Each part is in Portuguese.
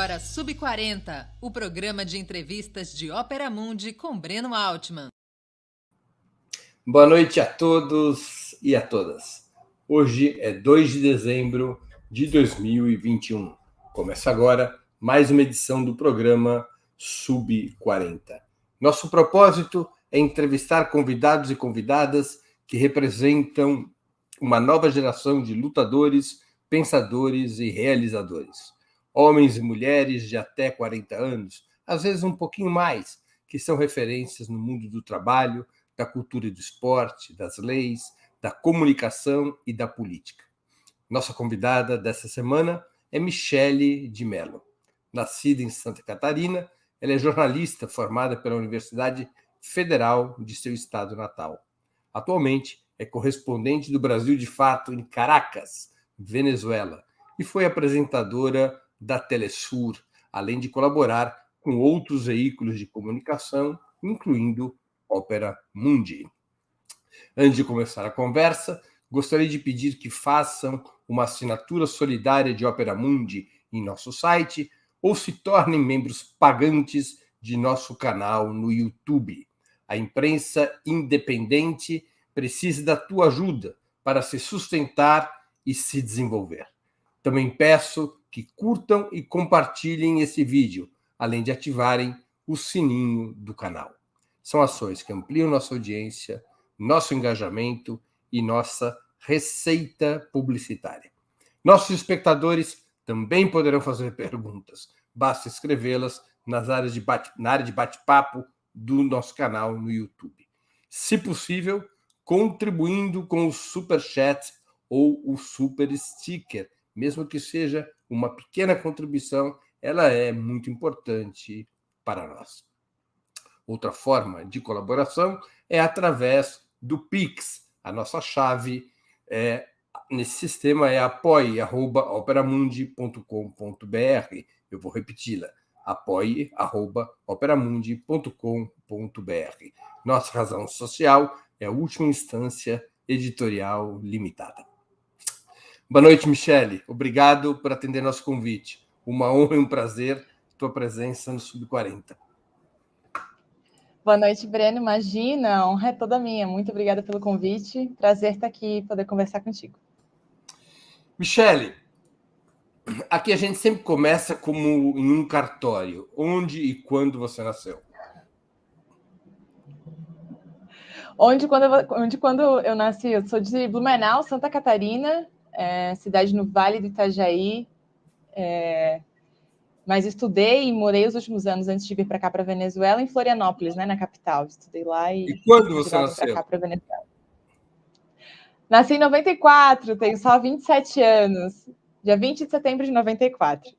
agora Sub40, o programa de entrevistas de Ópera Mundi com Breno Altman. Boa noite a todos e a todas. Hoje é 2 de dezembro de 2021. Começa agora mais uma edição do programa Sub40. Nosso propósito é entrevistar convidados e convidadas que representam uma nova geração de lutadores, pensadores e realizadores. Homens e mulheres de até 40 anos, às vezes um pouquinho mais, que são referências no mundo do trabalho, da cultura do esporte, das leis, da comunicação e da política. Nossa convidada dessa semana é Michele de Mello. Nascida em Santa Catarina, ela é jornalista formada pela Universidade Federal de seu estado natal. Atualmente, é correspondente do Brasil de Fato em Caracas, Venezuela, e foi apresentadora da Telesur, além de colaborar com outros veículos de comunicação, incluindo Ópera Mundi. Antes de começar a conversa, gostaria de pedir que façam uma assinatura solidária de Ópera Mundi em nosso site ou se tornem membros pagantes de nosso canal no YouTube. A imprensa independente precisa da tua ajuda para se sustentar e se desenvolver. Também peço que curtam e compartilhem esse vídeo, além de ativarem o sininho do canal. São ações que ampliam nossa audiência, nosso engajamento e nossa receita publicitária. Nossos espectadores também poderão fazer perguntas. Basta escrevê-las na área de bate-papo do nosso canal no YouTube. Se possível, contribuindo com o Super Chat ou o Super Sticker. Mesmo que seja uma pequena contribuição, ela é muito importante para nós. Outra forma de colaboração é através do Pix. A nossa chave nesse sistema é apoie@operamundi.com.br. Eu vou repeti-la, apoie@operamundi.com.br. Nossa razão social é a última instância editorial limitada. Boa noite, Michele. Obrigado por atender nosso convite. Uma honra e um prazer tua presença no Sub40. Boa noite, Breno. Imagina, a honra é toda minha. Muito obrigada pelo convite. Prazer estar aqui e poder conversar contigo. Michele, aqui a gente sempre começa como em um cartório. Onde e quando você nasceu? Quando eu nasci, eu sou de Blumenau, Santa Catarina, cidade no Vale do Itajaí, mas estudei e morei os últimos anos antes de vir para cá, para Venezuela, em Florianópolis, né, na capital. Estudei lá E quando você nasceu? Para cá, para Venezuela. Nasci em 94, tenho só 27 anos. Dia 20 de setembro de 94.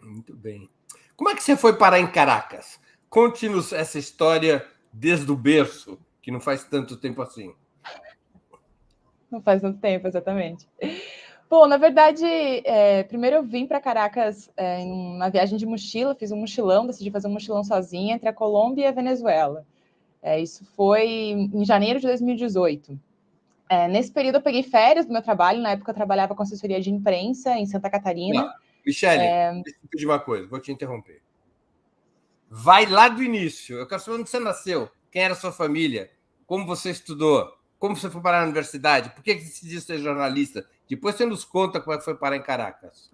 Muito bem. Como é que você foi parar em Caracas? Conte-nos essa história desde o berço, que não faz tanto tempo assim. Não faz tanto tempo, exatamente. Bom, na verdade, primeiro eu vim para Caracas em uma viagem de mochila, fiz um mochilão, decidi fazer um mochilão sozinha entre a Colômbia e a Venezuela. Isso foi em janeiro de 2018. Nesse período eu peguei férias do meu trabalho, na época eu trabalhava com assessoria de imprensa em Santa Catarina. Não, Michele, deixa eu pedir uma coisa, vou te interromper. Vai lá do início, eu quero saber onde você nasceu, quem era a sua família, como você estudou, como você foi parar na universidade, por que decidiu ser jornalista? Depois você nos conta como é que foi parar em Caracas.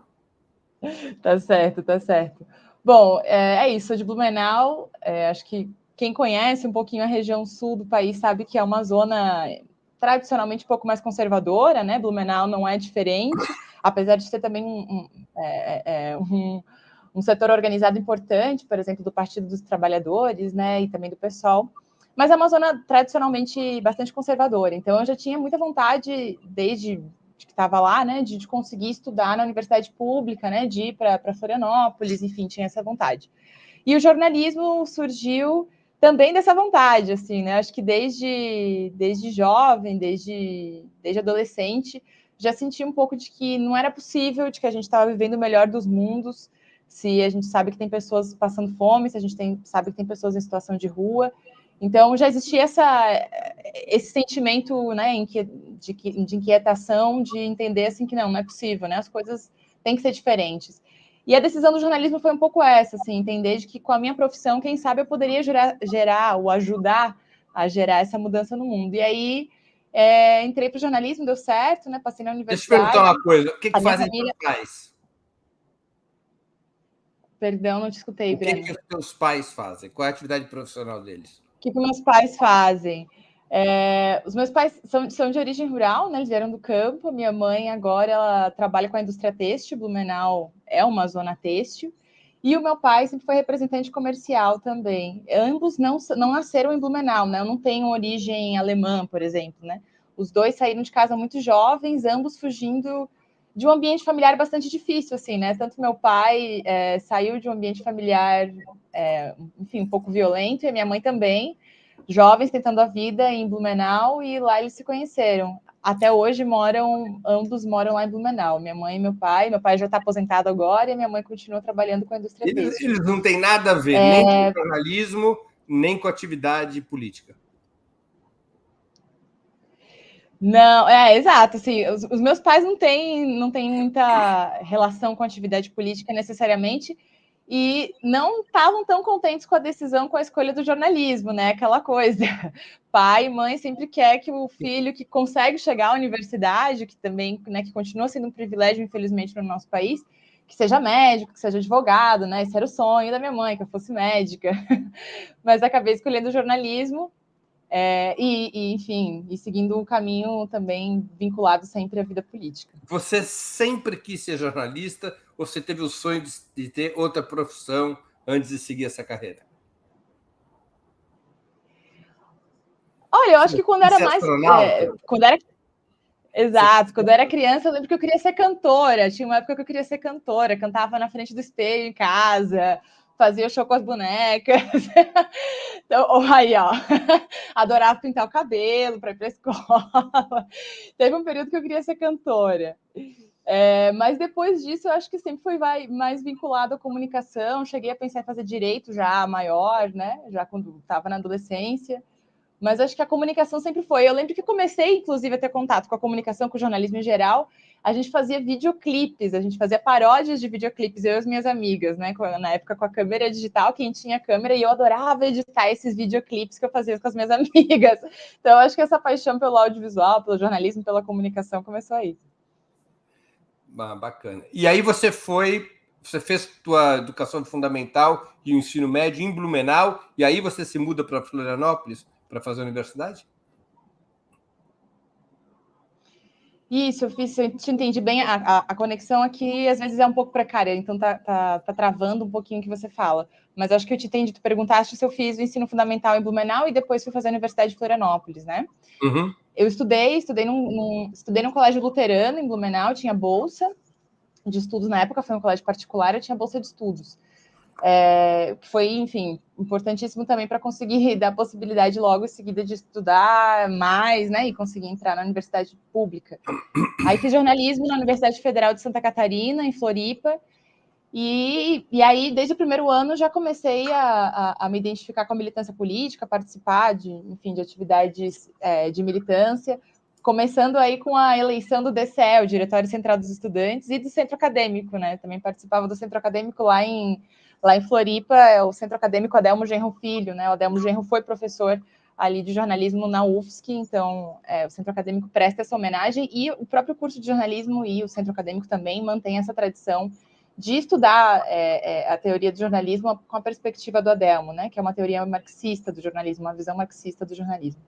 Tá certo, tá certo. Bom, é isso, sou de Blumenau, acho que quem conhece um pouquinho a região sul do país sabe que é uma zona tradicionalmente um pouco mais conservadora, né? Blumenau não é diferente, apesar de ter também um setor organizado importante, por exemplo, do Partido dos Trabalhadores, né? E também do PSOL. Mas é uma zona tradicionalmente bastante conservadora. Então, eu já tinha muita vontade, desde que estava lá, né, de conseguir estudar na universidade pública, né, de ir para Florianópolis, enfim, tinha essa vontade. E o jornalismo surgiu também dessa vontade, assim, né? Acho que desde jovem, desde adolescente, já senti um pouco de que não era possível, de que a gente estava vivendo o melhor dos mundos, se a gente sabe que tem pessoas passando fome, se a gente sabe que tem pessoas em situação de rua. Então, já existia esse sentimento, né, de inquietação, de entender assim, que não é possível, né? As coisas têm que ser diferentes. E a decisão do jornalismo foi um pouco essa, assim, entender de que com a minha profissão, quem sabe eu poderia gerar ou ajudar a gerar essa mudança no mundo. E aí entrei para o jornalismo, deu certo, né? Passei na Deixa eu te perguntar universidade. uma coisa. O que A minha fazem família... teus pais? Perdão, não te escutei, Breno. O que os teus pais fazem? Qual é a atividade profissional deles? O que meus pais fazem? Os meus pais são de origem rural, né? Eles vieram do campo. Minha mãe agora ela trabalha com a indústria têxtil. Blumenau é uma zona têxtil. E o meu pai sempre foi representante comercial também. Ambos não nasceram em Blumenau, né? Eu não tenho origem alemã, por exemplo, né? Os dois saíram de casa muito jovens, ambos fugindo de um ambiente familiar bastante difícil, assim, né? Tanto meu pai saiu de um ambiente familiar, enfim, um pouco violento, e a minha mãe também, jovens tentando a vida em Blumenau, e lá eles se conheceram. Até hoje ambos moram lá em Blumenau, minha mãe e meu pai já está aposentado agora, e minha mãe continua trabalhando com a indústria têxtil. Eles não têm nada a ver, nem com jornalismo, nem com atividade política. Não, exato, assim, os meus pais não têm muita relação com atividade política necessariamente, e não estavam tão contentes com a decisão, com a escolha do jornalismo, né? Aquela coisa, pai e mãe sempre quer que o filho que consegue chegar à universidade, que também, né, que continua sendo um privilégio, infelizmente, no nosso país, que seja médico, que seja advogado, né? Esse era o sonho da minha mãe, que eu fosse médica, mas acabei escolhendo jornalismo. Enfim, seguindo um caminho também vinculado sempre à vida política. Você sempre quis ser jornalista ou você teve o sonho de ter outra profissão antes de seguir essa carreira? Olha, eu acho que quando era mais... Exato, quando eu era criança, eu lembro que eu queria ser cantora. Tinha uma época que eu queria ser cantora, cantava na frente do espelho em casa, fazia show com as bonecas. Então, aí, ó, adorava pintar o cabelo para ir para a escola. Teve um período que eu queria ser cantora. Mas depois disso, eu acho que sempre foi mais vinculado à comunicação. Cheguei a pensar em fazer direito já maior, né? Já quando estava na adolescência. Mas acho que a comunicação sempre foi. Eu lembro que comecei, inclusive, a ter contato com a comunicação, com o jornalismo em geral. A gente fazia videoclipes, a gente fazia paródias de videoclipes, eu e as minhas amigas, né? Na época com a câmera digital, quem tinha câmera, e eu adorava editar esses videoclipes que eu fazia com as minhas amigas. Então, acho que essa paixão pelo audiovisual, pelo jornalismo, pela comunicação começou aí. Bacana. E aí você fez tua educação fundamental e o ensino médio em Blumenau, e aí você se muda para Florianópolis para fazer a universidade? Isso, eu te entendi bem. A conexão aqui às vezes é um pouco precária, então tá travando um pouquinho o que você fala. Mas acho que eu te entendi. Tu perguntaste se eu fiz o ensino fundamental em Blumenau e depois fui fazer a Universidade de Florianópolis, né? Uhum. Eu estudei num colégio luterano em Blumenau, tinha bolsa de estudos na época, foi um colégio particular, eu tinha bolsa de estudos. Que foi, enfim, importantíssimo também para conseguir dar a possibilidade logo em seguida de estudar mais, né, e conseguir entrar na universidade pública. Aí fiz jornalismo na Universidade Federal de Santa Catarina, em Floripa, e aí, desde o primeiro ano, já comecei a me identificar com a militância política, participar de atividades de militância, começando aí com a eleição do DCE, o Diretório Central dos Estudantes, e do Centro Acadêmico, né? Também participava do Centro Acadêmico lá em Floripa, é o Centro Acadêmico Adelmo Genro Filho, né? O Adelmo Genro foi professor ali de jornalismo na UFSC, então o Centro Acadêmico presta essa homenagem, e o próprio curso de jornalismo e o Centro Acadêmico também mantém essa tradição de estudar a teoria do jornalismo com a perspectiva do Adelmo, né? Que é uma teoria marxista do jornalismo, uma visão marxista do jornalismo.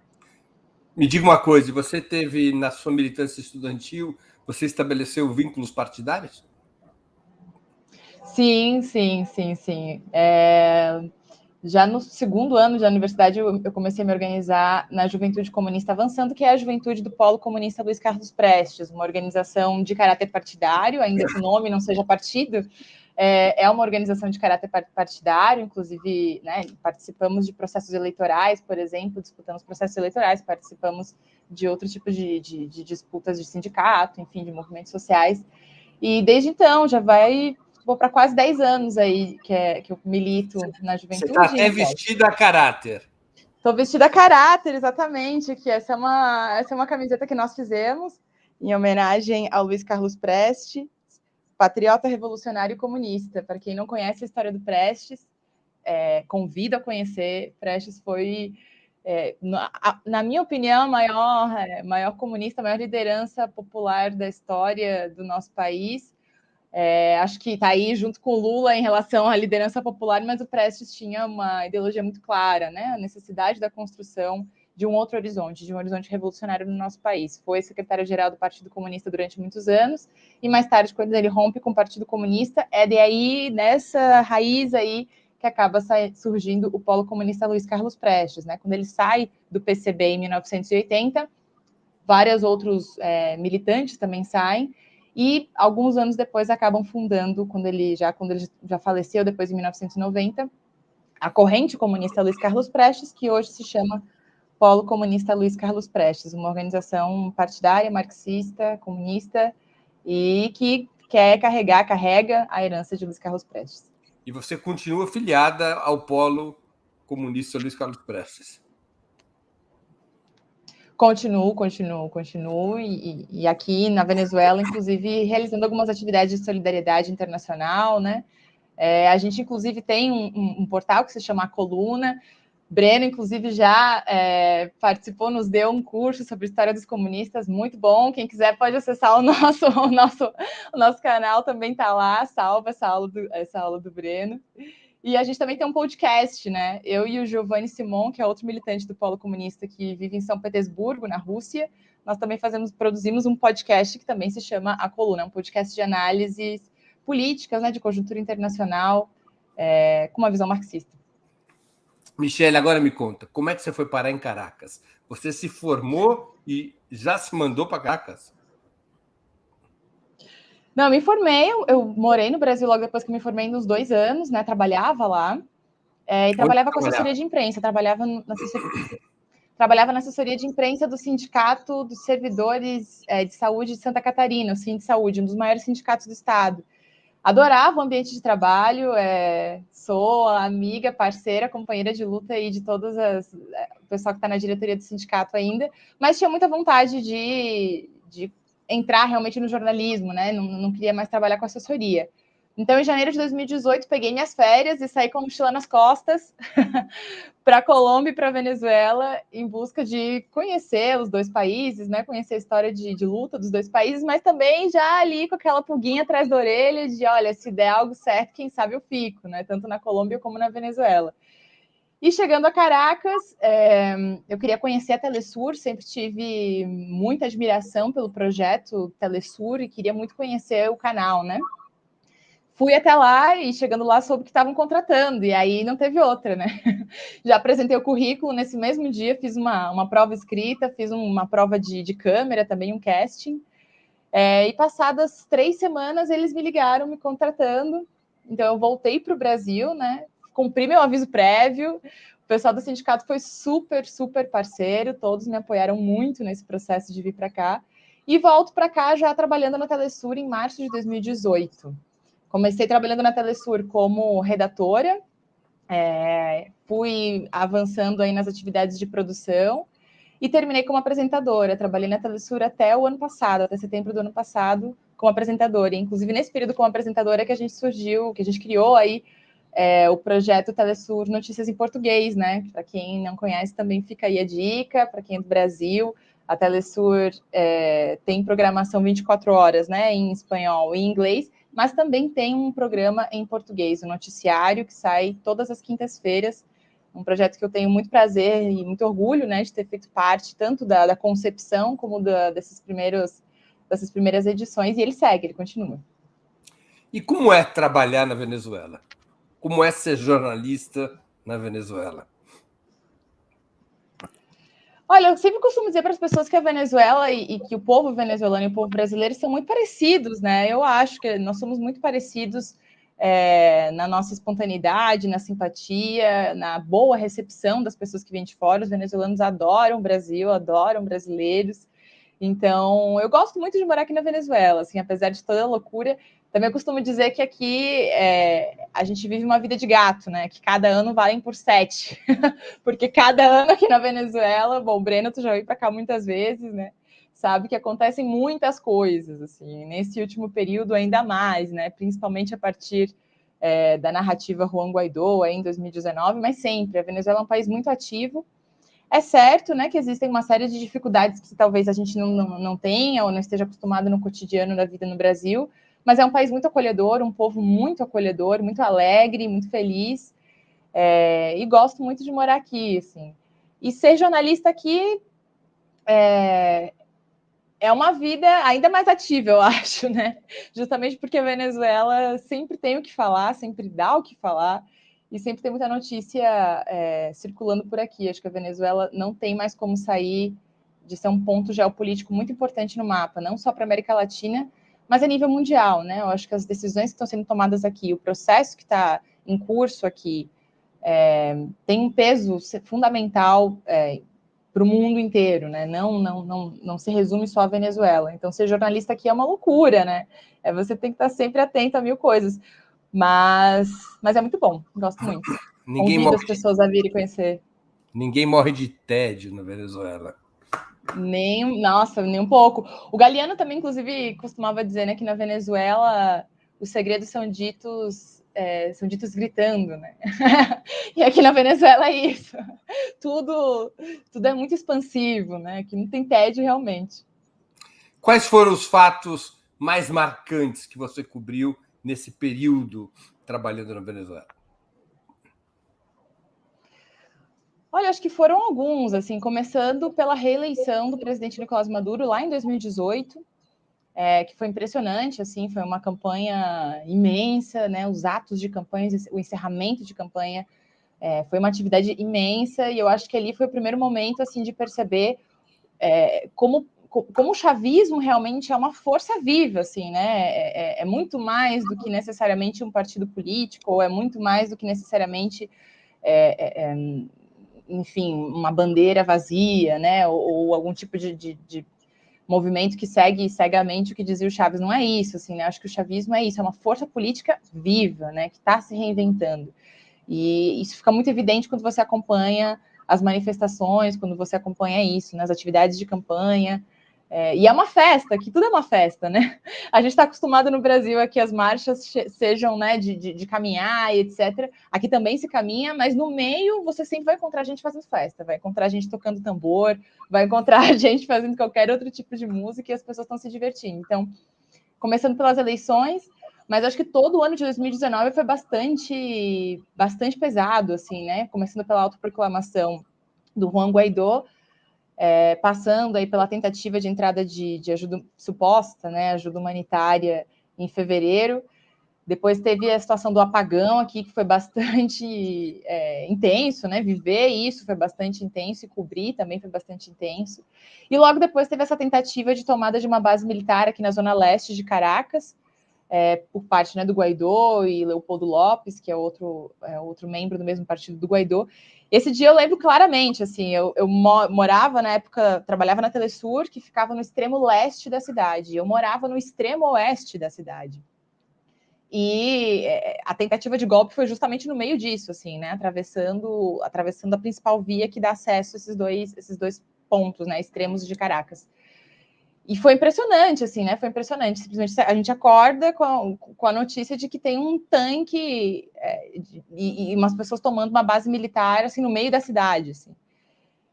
Me diga uma coisa, você teve na sua militância estudantil, você estabeleceu vínculos partidários? Sim. Já no segundo ano da universidade, eu comecei a me organizar na Juventude Comunista Avançando, que é a juventude do Polo Comunista Luiz Carlos Prestes, uma organização de caráter partidário, ainda que o nome não seja partido, é uma organização de caráter partidário, inclusive, né, participamos de processos eleitorais, por exemplo, disputamos processos eleitorais, participamos de outros tipos de disputas de sindicato, enfim, de movimentos sociais, e desde então vou para quase 10 anos aí que eu milito na juventude. Você está até vestida a caráter. Estou vestida a caráter, exatamente, que essa é uma camiseta que nós fizemos em homenagem ao Luiz Carlos Prestes, patriota revolucionário comunista. Para quem não conhece a história do Prestes, convido a conhecer. Prestes foi, na minha opinião, maior comunista, a maior liderança popular da história do nosso país. Acho que está aí junto com o Lula em relação à liderança popular, mas o Prestes tinha uma ideologia muito clara, né? A necessidade da construção de um outro horizonte, de um horizonte revolucionário no nosso país. Foi secretário-geral do Partido Comunista durante muitos anos, e mais tarde, quando ele rompe com o Partido Comunista, é daí, nessa raiz aí, que acaba surgindo o Polo Comunista Luiz Carlos Prestes, né? Quando ele sai do PCB em 1980, vários outros militantes também saem, e alguns anos depois acabam fundando, quando ele já faleceu, depois em 1990, a Corrente Comunista Luiz Carlos Prestes, que hoje se chama Polo Comunista Luiz Carlos Prestes, uma organização partidária, marxista, comunista, e que carrega a herança de Luiz Carlos Prestes. E você continua filiada ao Polo Comunista Luiz Carlos Prestes? Continuo. E aqui na Venezuela, inclusive, realizando algumas atividades de solidariedade internacional, né? A gente, inclusive, tem um portal que se chama A Coluna. Breno, inclusive, já participou, nos deu um curso sobre história dos comunistas, muito bom. Quem quiser pode acessar o nosso canal, também está lá, salva essa aula do Breno. E a gente também tem um podcast, né? Eu e o Giovanni Simon, que é outro militante do Polo Comunista que vive em São Petersburgo, na Rússia, nós também produzimos um podcast que também se chama A Coluna, um podcast de análises políticas, né, de conjuntura internacional, com uma visão marxista. Michele, agora me conta, como é que você foi parar em Caracas? Você se formou e já se mandou para Caracas? Não, eu me formei, eu morei no Brasil logo depois que eu me formei, nos 2 anos, né? Trabalhava lá, e trabalhava com assessoria de imprensa, trabalhava na assessoria de imprensa do Sindicato dos Servidores de Saúde de Santa Catarina, o Sindsaúde, um dos maiores sindicatos do estado. Adorava o ambiente de trabalho, sou amiga, parceira, companheira de luta aí de todas o pessoal que está na diretoria do sindicato ainda, mas tinha muita vontade de entrar realmente no jornalismo, né? Não queria mais trabalhar com assessoria. Então, em janeiro de 2018, peguei minhas férias e saí com a mochila nas costas para a Colômbia e para a Venezuela, em busca de conhecer os dois países, né? Conhecer a história de luta dos dois países, mas também já ali com aquela pulguinha atrás da orelha de, olha, se der algo certo, quem sabe eu fico, né? Tanto na Colômbia como na Venezuela. E chegando a Caracas, eu queria conhecer a Telesur, sempre tive muita admiração pelo projeto Telesur e queria muito conhecer o canal, né? Fui até lá e, chegando lá, soube que estavam contratando, e aí não teve outra, né? Já apresentei o currículo nesse mesmo dia, fiz uma prova escrita, fiz uma prova de câmera, também um casting, e passadas 3 semanas eles me ligaram, me contratando, então eu voltei para o Brasil, né? Cumpri meu aviso prévio, o pessoal do sindicato foi super, super parceiro, todos me apoiaram muito nesse processo de vir para cá, e volto para cá já trabalhando na Telesur em março de 2018. Comecei trabalhando na Telesur como redatora, fui avançando aí nas atividades de produção e terminei como apresentadora. Trabalhei na Telesur até o ano passado, até setembro do ano passado, como apresentadora. E, inclusive, nesse período como apresentadora que a gente criou aí o projeto Telesur Notícias em Português, né? Para quem não conhece, também fica aí a dica, para quem é do Brasil. A Telesur tem programação 24 horas, né? Em espanhol e em inglês, mas também tem um programa em português, um noticiário que sai todas as quintas-feiras, um projeto que eu tenho muito prazer e muito orgulho, né, de ter feito parte tanto da concepção como dessas primeiras edições, e ele continua. E como é trabalhar na Venezuela? Como é ser jornalista na Venezuela? Olha, eu sempre costumo dizer para as pessoas que a Venezuela e que o povo venezuelano e o povo brasileiro são muito parecidos, né? Eu acho que nós somos muito parecidos na nossa espontaneidade, na simpatia, na boa recepção das pessoas que vêm de fora. Os venezuelanos adoram o Brasil, adoram brasileiros. Então, eu gosto muito de morar aqui na Venezuela, assim, apesar de toda a loucura. Também eu costumo dizer que aqui a gente vive uma vida de gato, né? Que cada ano valem por 7. Porque cada ano aqui na Venezuela, bom, Breno, tu já veio para cá muitas vezes, né? sabe que acontecem muitas coisas, assim, nesse último período ainda mais, né? Principalmente a partir da narrativa Juan Guaidó em 2019, mas sempre. A Venezuela é um país muito ativo. É certo, né, que existem uma série de dificuldades que talvez a gente não tenha ou não esteja acostumado no cotidiano da vida no Brasil, mas é um país muito acolhedor, um povo muito acolhedor, muito alegre, muito feliz, e gosto muito de morar aqui, assim. E ser jornalista aqui é uma vida ainda mais ativa, eu acho, né? Justamente porque a Venezuela sempre tem o que falar, sempre dá o que falar, e sempre tem muita notícia circulando por aqui. Acho que a Venezuela não tem mais como sair de ser um ponto geopolítico muito importante no mapa, não só para a América Latina, mas a nível mundial, né? Eu acho que as decisões que estão sendo tomadas aqui, o processo que está em curso aqui, tem um peso fundamental para o mundo inteiro, né? Não se resume só à Venezuela. Então, ser jornalista aqui é uma loucura, né? Você tem que estar sempre atento a mil coisas. Mas é muito bom, gosto muito. Convido as pessoas a virem conhecer. Ninguém morre de tédio na Venezuela. Nem um pouco. O Galeano também, inclusive, costumava dizer, né, que na Venezuela os segredos são ditos gritando, né? E aqui na Venezuela é isso. Tudo é muito expansivo, né? Aqui não tem tédio realmente. Quais foram os fatos mais marcantes que você cobriu nesse período trabalhando na Venezuela? Olha, acho que foram alguns, assim, começando pela reeleição do presidente Nicolás Maduro lá em 2018, que foi impressionante, assim, foi uma campanha imensa, né? Os atos de campanha, o encerramento de campanha foi uma atividade imensa, e eu acho que ali foi o primeiro momento, assim, de perceber como o chavismo realmente é uma força viva, assim, né? É muito mais do que necessariamente um partido político, ou é muito mais do que necessariamente enfim, uma bandeira vazia, né? Ou algum tipo de movimento que segue cegamente o que dizia o Chaves. Não é isso, assim, né? Acho que o chavismo é isso, é uma força política viva, né? Que está se reinventando. E isso fica muito evidente quando você acompanha as manifestações, quando você acompanha isso, nas atividades de campanha. E é uma festa, que tudo é uma festa, né? A gente está acostumado no Brasil a que as marchas sejam, né, de caminhar e etc. Aqui também se caminha, mas no meio você sempre vai encontrar gente fazendo festa, vai encontrar gente tocando tambor, vai encontrar gente fazendo qualquer outro tipo de música e as pessoas estão se divertindo. Então, começando pelas eleições, mas acho que todo o ano de 2019 foi bastante pesado, assim, né? Começando pela autoproclamação do Juan Guaidó, passando aí pela tentativa de entrada de ajuda suposta, né? Ajuda humanitária em fevereiro. Depois teve a situação do apagão aqui, que foi bastante intenso, né? Viver isso foi bastante intenso e cobrir também foi bastante intenso. E logo depois teve essa tentativa de tomada de uma base militar aqui na zona leste de Caracas, por parte, né, do Guaidó e Leopoldo Lopes, que é outro membro do mesmo partido do Guaidó. Esse dia eu lembro claramente, assim, eu morava na época, trabalhava na Telesur, que ficava no extremo leste da cidade, eu morava no extremo oeste da cidade. E a tentativa de golpe foi justamente no meio disso, assim, né, atravessando a principal via que dá acesso a esses dois pontos, né, extremos de Caracas. E foi impressionante, assim, né? Foi impressionante. Simplesmente a gente acorda com a notícia de que tem um tanque e umas pessoas tomando uma base militar, assim, no meio da cidade, assim.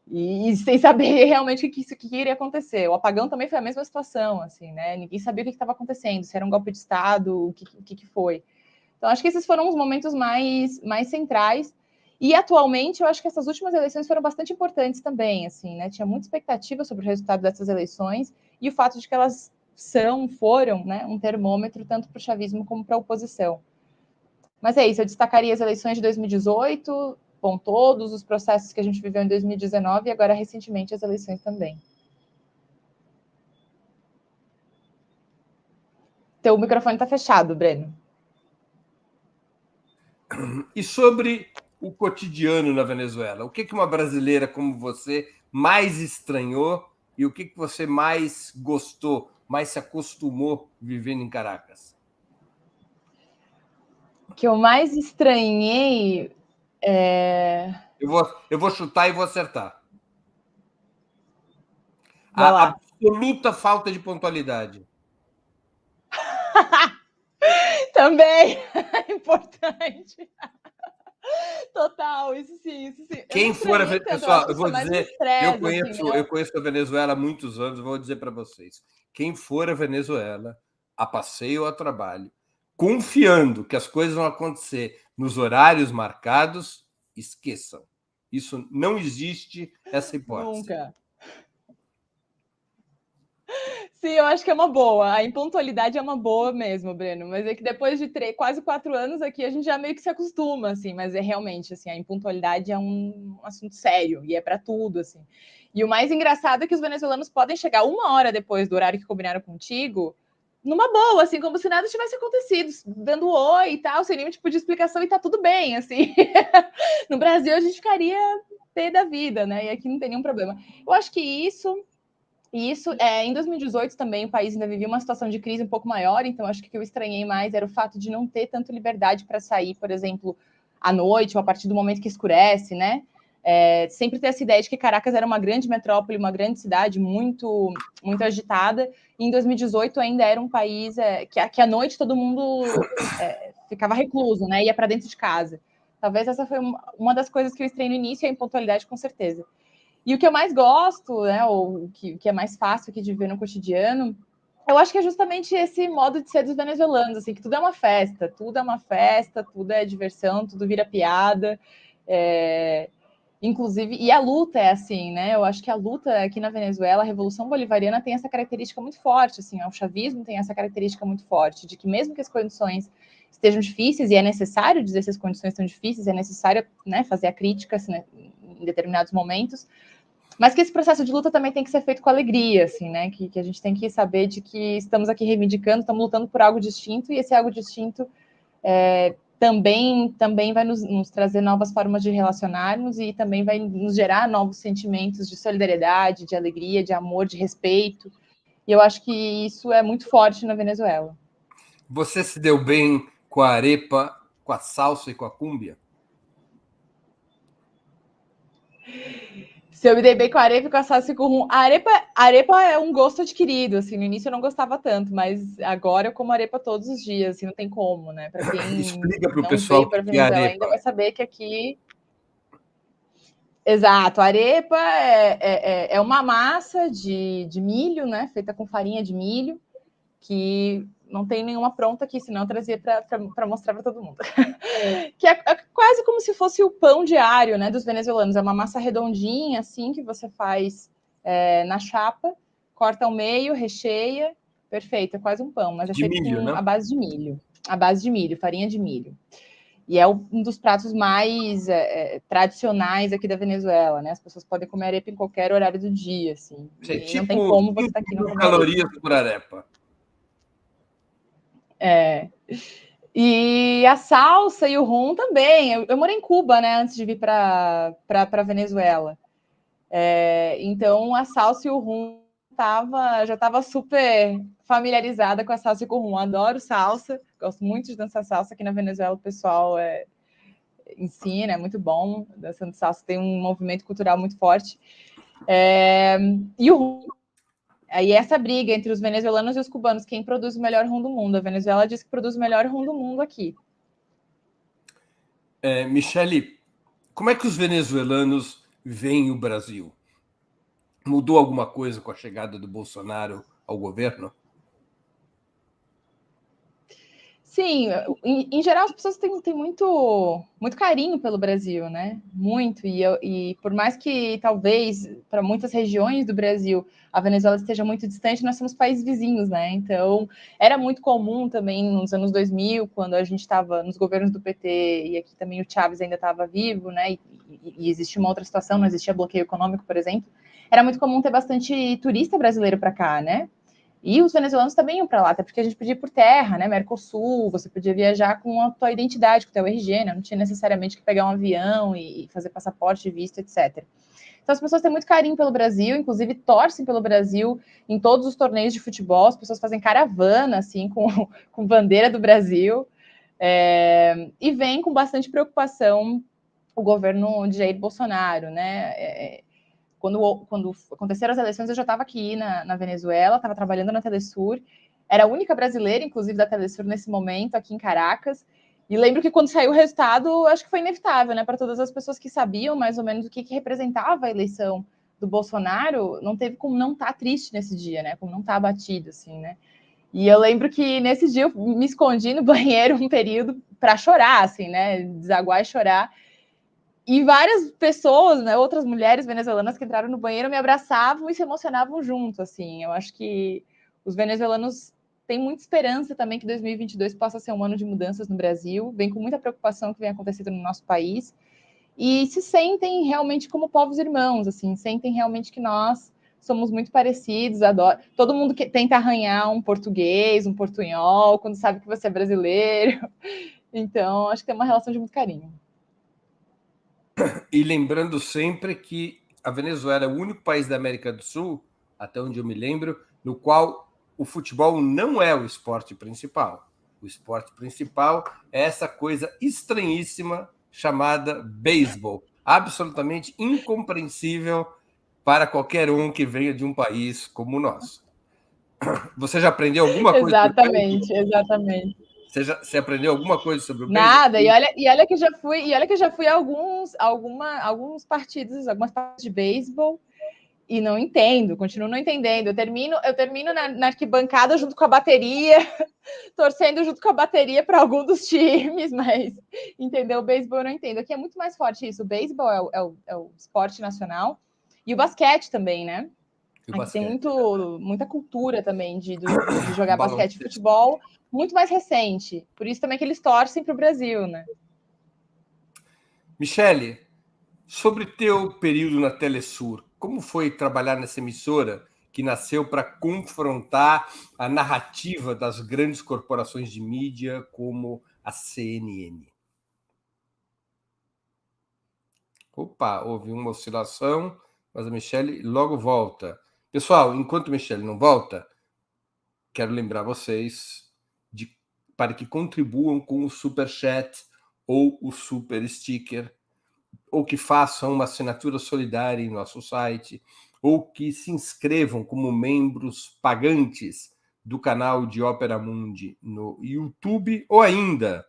E sem saber realmente o que iria acontecer. O apagão também foi a mesma situação, assim, né? Ninguém sabia o que estava acontecendo, se era um golpe de Estado, o que foi. Então, acho que esses foram os momentos mais centrais. E, atualmente, eu acho que essas últimas eleições foram bastante importantes também, assim, né? Tinha muita expectativa sobre o resultado dessas eleições e o fato de que elas foram, né, um termômetro tanto para o chavismo como para a oposição. Mas é isso, eu destacaria as eleições de 2018, com todos os processos que a gente viveu em 2019 e agora, recentemente, as eleições também. Teu microfone está fechado, Breno. E sobre o cotidiano na Venezuela, o que uma brasileira como você mais estranhou e o que você mais gostou, mais se acostumou vivendo em Caracas? O que eu mais estranhei Eu vou chutar e vou acertar. Vai lá. absoluta falta de pontualidade. Também é importante. Total, isso sim, isso sim. Quem for, pessoal, eu vou dizer, eu conheço a Venezuela há muitos anos, vou dizer para vocês. Quem for a Venezuela, a passeio ou a trabalho, confiando que as coisas vão acontecer nos horários marcados, esqueçam. Isso não existe, essa hipótese. Nunca. Sim, eu acho que é uma boa. A impontualidade é uma boa mesmo, Breno. Mas é que depois de quase 4 anos aqui, a gente já meio que se acostuma, assim. Mas é realmente, assim, a impontualidade é um assunto sério e é para tudo, assim. E o mais engraçado é que os venezuelanos podem chegar 1 hora depois do horário que combinaram contigo, numa boa, assim, como se nada tivesse acontecido, dando oi e tal, sem nenhum tipo de explicação e tá tudo bem, assim. No Brasil, a gente ficaria pé da vida, né? E aqui não tem nenhum problema. Eu acho que isso em 2018 também o país ainda vivia uma situação de crise um pouco maior, então acho que o que eu estranhei mais era o fato de não ter tanto liberdade para sair, por exemplo, à noite ou a partir do momento que escurece, né? Sempre ter essa ideia de que Caracas era uma grande metrópole, uma grande cidade muito, muito agitada. E em 2018 ainda era um país que à noite todo mundo ficava recluso, né? Ia para dentro de casa. Talvez essa foi uma das coisas que eu estranhei no início, a impontualidade, com certeza. E o que eu mais gosto, né, ou o que é mais fácil aqui de ver no cotidiano, eu acho que é justamente esse modo de ser dos venezuelanos, assim, que tudo é uma festa, tudo é diversão, tudo vira piada. Inclusive, e a luta é assim, né? Eu acho que a luta aqui na Venezuela, a Revolução Bolivariana tem essa característica muito forte, assim, o chavismo tem essa característica muito forte, de que mesmo que as condições estejam difíceis, e é necessário dizer se as condições estão difíceis, é necessário, né, fazer a crítica assim, né, em determinados momentos, mas que esse processo de luta também tem que ser feito com alegria, assim, né? Que a gente tem que saber de que estamos aqui reivindicando, estamos lutando por algo distinto, e esse algo distinto também vai nos trazer novas formas de relacionarmos e também vai nos gerar novos sentimentos de solidariedade, de alegria, de amor, de respeito. E eu acho que isso é muito forte na Venezuela. Você se deu bem com a arepa, com a salsa e com a cúmbia? Se eu me dei bem com a arepa e com a salsa e com rum. A arepa é um gosto adquirido, assim, no início eu não gostava tanto, mas agora eu como arepa todos os dias, assim, não tem como, né? Para quem Explica para o não pessoal veio o para que é Venezuela ainda arepa. vai saber que aqui... Exato, a arepa é uma massa de milho, né? Feita com farinha de milho, que não tem nenhuma pronta aqui, senão eu trazia para mostrar para todo mundo. Que é quase como se fosse o pão diário, né, dos venezuelanos. É uma massa redondinha, assim, que você faz na chapa, corta ao meio, recheia, perfeito, é quase um pão, mas é De feito milho, com né? a base de milho. A base de milho, farinha de milho. E é um dos pratos mais tradicionais aqui da Venezuela, né? As pessoas podem comer arepa em qualquer horário do dia, assim. É E não tem tipo como você 5 estar aqui não mil comer arepa. calorias por arepa. E a salsa e o rum também. Eu morei em Cuba, né, antes de vir para Venezuela. Então a salsa e o rum já estava super familiarizada com a salsa e com o rum. Adoro salsa, gosto muito de dançar salsa. Aqui na Venezuela o pessoal ensina, é muito bom. Dançando salsa tem um movimento cultural muito forte. E o rum. Aí essa briga entre os venezuelanos e os cubanos, quem produz o melhor rum do mundo? A Venezuela diz que produz o melhor rum do mundo aqui. Michele, como é que os venezuelanos veem o Brasil? Mudou alguma coisa com a chegada do Bolsonaro ao governo? Sim, em geral as pessoas têm muito, muito carinho pelo Brasil, né? Muito. E por mais que talvez para muitas regiões do Brasil a Venezuela esteja muito distante, nós somos países vizinhos, né? Então era muito comum também nos anos 2000, quando a gente estava nos governos do PT e aqui também o Chávez ainda estava vivo, né? E existia uma outra situação, não existia bloqueio econômico, por exemplo. Era muito comum ter bastante turista brasileiro para cá, né? E os venezuelanos também iam para lá, até porque a gente podia ir por terra, né? Mercosul, você podia viajar com a tua identidade, com o teu RG, né? Não tinha necessariamente que pegar um avião e fazer passaporte, visto, etc. Então as pessoas têm muito carinho pelo Brasil, inclusive torcem pelo Brasil em todos os torneios de futebol, as pessoas fazem caravana, assim, com bandeira do Brasil, e vem com bastante preocupação o governo de Jair Bolsonaro, né? Quando aconteceram as eleições, eu já estava aqui na Venezuela, estava trabalhando na Telesur, era a única brasileira, inclusive, da Telesur nesse momento, aqui em Caracas. E lembro que quando saiu o resultado, acho que foi inevitável, né? Para todas as pessoas que sabiam mais ou menos o que representava a eleição do Bolsonaro, não teve como não estar triste nesse dia, né? Como não estar abatido, assim, né? E eu lembro que nesse dia eu me escondi no banheiro um período para chorar, assim, né? Desaguar e chorar. E várias pessoas, né, outras mulheres venezuelanas que entraram no banheiro me abraçavam e se emocionavam junto, assim. Eu acho que os venezuelanos têm muita esperança também que 2022 possa ser um ano de mudanças no Brasil, vem com muita preocupação que vem acontecendo no nosso país, e se sentem realmente como povos irmãos, assim, sentem realmente que nós somos muito parecidos, adoro. Todo mundo que tenta arranhar um português, um portunhol, quando sabe que você é brasileiro. Então, acho que tem uma relação de muito carinho. E lembrando sempre que a Venezuela é o único país da América do Sul, até onde eu me lembro, no qual o futebol não é o esporte principal. O esporte principal é essa coisa estranhíssima chamada beisebol, absolutamente incompreensível para qualquer um que venha de um país como o nosso. Você já aprendeu alguma coisa sobre Exatamente, exatamente. Você aprendeu alguma coisa sobre o beisebol? Nada, e olha que eu já fui a alguns partidos, algumas partidas de beisebol e não entendo, continuo não entendendo. Eu termino na arquibancada junto com a bateria, torcendo junto com a bateria para algum dos times, mas entender o beisebol eu não entendo. Aqui é muito mais forte isso. O beisebol é o esporte nacional e o basquete também, né? Aqui tem muita cultura também de jogar basquete e futebol, muito mais recente. Por isso também que eles torcem para o Brasil, né? Michele, sobre teu período na Telesur, como foi trabalhar nessa emissora que nasceu para confrontar a narrativa das grandes corporações de mídia como a CNN? Opa, houve uma oscilação, mas a Michele logo volta. Pessoal, enquanto a Michele não volta, quero lembrar vocês para que contribuam com o Super Chat ou o Super Sticker, ou que façam uma assinatura solidária em nosso site, ou que se inscrevam como membros pagantes do canal de Ópera Mundi no YouTube, ou ainda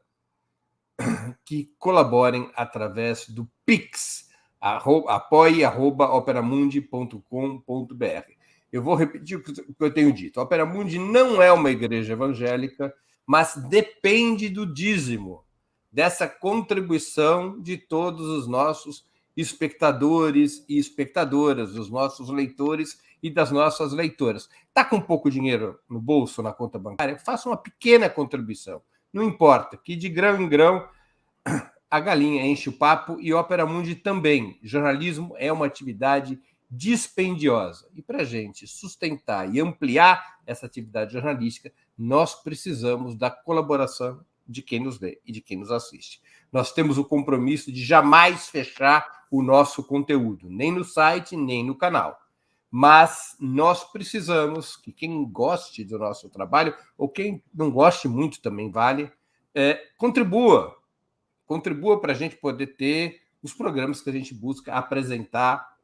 que colaborem através do Pix, apoie@operamundi.com.br. Eu vou repetir o que eu tenho dito. A Ópera Mundi não é uma igreja evangélica, mas depende do dízimo, dessa contribuição de todos os nossos espectadores e espectadoras, dos nossos leitores e das nossas leitoras. Está com pouco dinheiro no bolso, na conta bancária? Faça uma pequena contribuição. Não importa, que de grão em grão a galinha enche o papo, e Ópera Mundi também. Jornalismo é uma atividade dispendiosa. E para a gente sustentar e ampliar essa atividade jornalística, nós precisamos da colaboração de quem nos vê e de quem nos assiste. Nós temos o compromisso de jamais fechar o nosso conteúdo, nem no site, nem no canal. Mas nós precisamos que quem goste do nosso trabalho, ou quem não goste muito também vale, contribua para a gente poder ter os programas que a gente busca apresentar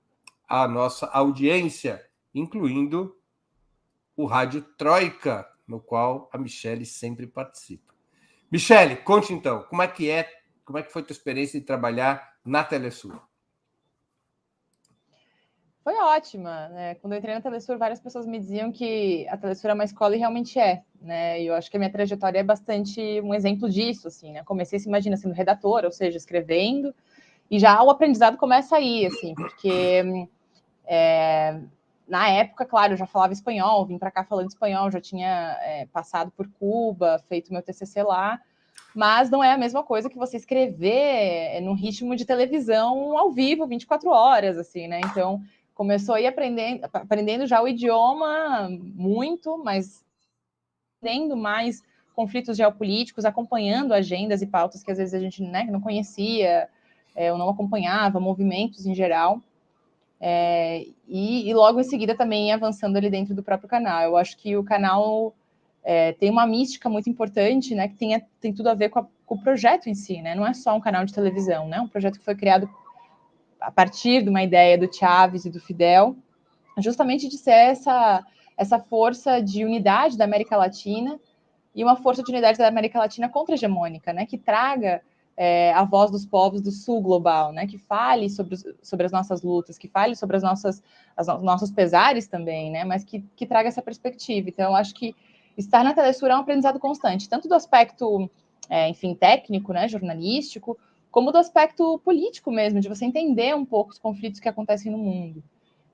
à nossa audiência, incluindo o Rádio Troika, no qual a Michele sempre participa. Michele, conte então, como é que foi a tua experiência de trabalhar na Telesur? Foi ótima, né? Quando eu entrei na Telesur, várias pessoas me diziam que a Telesur é uma escola e realmente é, né? E eu acho que a minha trajetória é bastante um exemplo disso, assim, né? Comecei, se imagina, sendo redatora, ou seja, escrevendo, e já o aprendizado começa aí, assim, porque na época, claro, eu já falava espanhol, vim para cá falando espanhol, já tinha passado por Cuba, feito meu TCC lá, mas não é a mesma coisa que você escrever num ritmo de televisão ao vivo, 24 horas, assim, né? Então, começou a ir aprendendo já o idioma muito, mas entendendo mais conflitos geopolíticos, acompanhando agendas e pautas que às vezes a gente, né, não conhecia, ou não acompanhava, movimentos em geral. E logo em seguida também avançando ali dentro do próprio canal. Eu acho que o canal tem uma mística muito importante, né, que tem tudo a ver com o projeto em si, né? Não é só um canal de televisão, né? Um projeto que foi criado a partir de uma ideia do Chávez e do Fidel, justamente de ser essa força de unidade da América Latina e uma força de unidade da América Latina contra-hegemônica, né, que traga a voz dos povos do sul global, né, que fale sobre as nossas lutas, que fale sobre os nossos pesares também, né, mas que traga essa perspectiva. Então, eu acho que estar na Telesur é um aprendizado constante, tanto do aspecto, enfim, técnico, né, jornalístico, como do aspecto político mesmo, de você entender um pouco os conflitos que acontecem no mundo.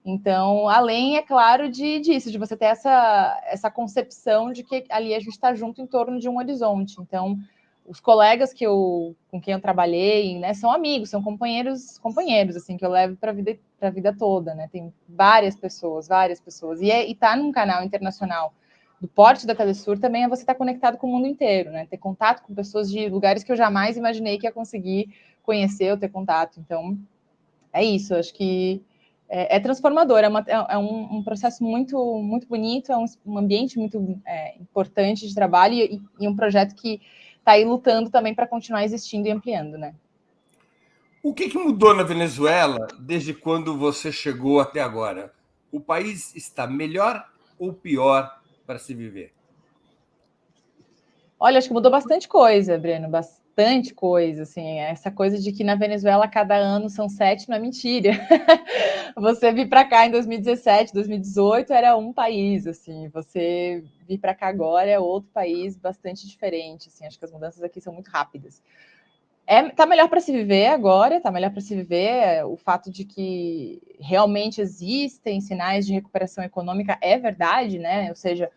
Então, além, é claro, disso, de você ter essa concepção de que ali a gente está junto em torno de um horizonte. Então, os colegas com quem eu trabalhei, né, são amigos, são companheiros, assim, que eu levo para a vida toda, né? Tem várias pessoas. E estar num canal internacional do porte da Telesur também é você estar conectado com o mundo inteiro, né? Ter contato com pessoas de lugares que eu jamais imaginei que ia conseguir conhecer ou ter contato. Então, é isso, acho que é transformador, é um processo muito, muito bonito, é um ambiente muito importante de trabalho e um projeto que está aí lutando também para continuar existindo e ampliando, né? O que mudou na Venezuela desde quando você chegou até agora? O país está melhor ou pior para se viver? Olha, acho que mudou bastante coisa, Breno, bastante coisa, assim, essa coisa de que na Venezuela cada ano são 7 não é mentira. Você vir para cá em 2017, 2018 era um país, assim, você vir para cá agora é outro país bastante diferente, assim, acho que as mudanças aqui são muito rápidas. Tá melhor para se viver agora, tá melhor para se viver. O fato de que realmente existem sinais de recuperação econômica é verdade, né? Ou seja,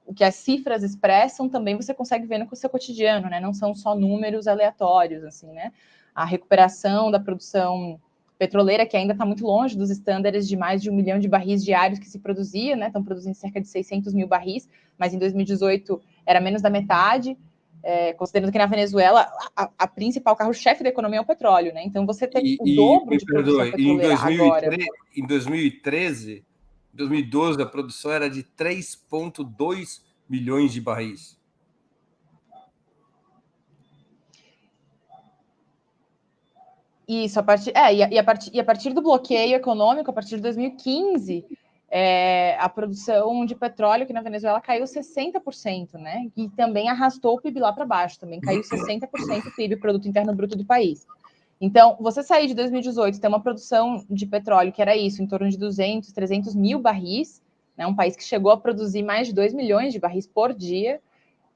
o que as cifras expressam também você consegue ver no seu cotidiano, né? Não são só números aleatórios, assim, né? A recuperação da produção petroleira, que ainda está muito longe dos estándares de mais de 1 milhão de barris diários que se produzia, né? Estão produzindo cerca de 600 mil barris, mas em 2018 era menos da metade. Considerando que na Venezuela a principal carro-chefe da economia é o petróleo, né? Então você tem o dobro de produção petroleira agora. Em 2013, 2012, a produção era de 3,2 milhões de barris. Isso, a partir do bloqueio econômico, a partir de 2015, a produção de petróleo aqui na Venezuela caiu 60%, né? E também arrastou o PIB lá para baixo, também caiu 60% o PIB, Produto Interno Bruto do país. Então, você sair de 2018 ter uma produção de petróleo que era isso, em torno de 200, 300 mil barris, né? Um país que chegou a produzir mais de 2 milhões de barris por dia,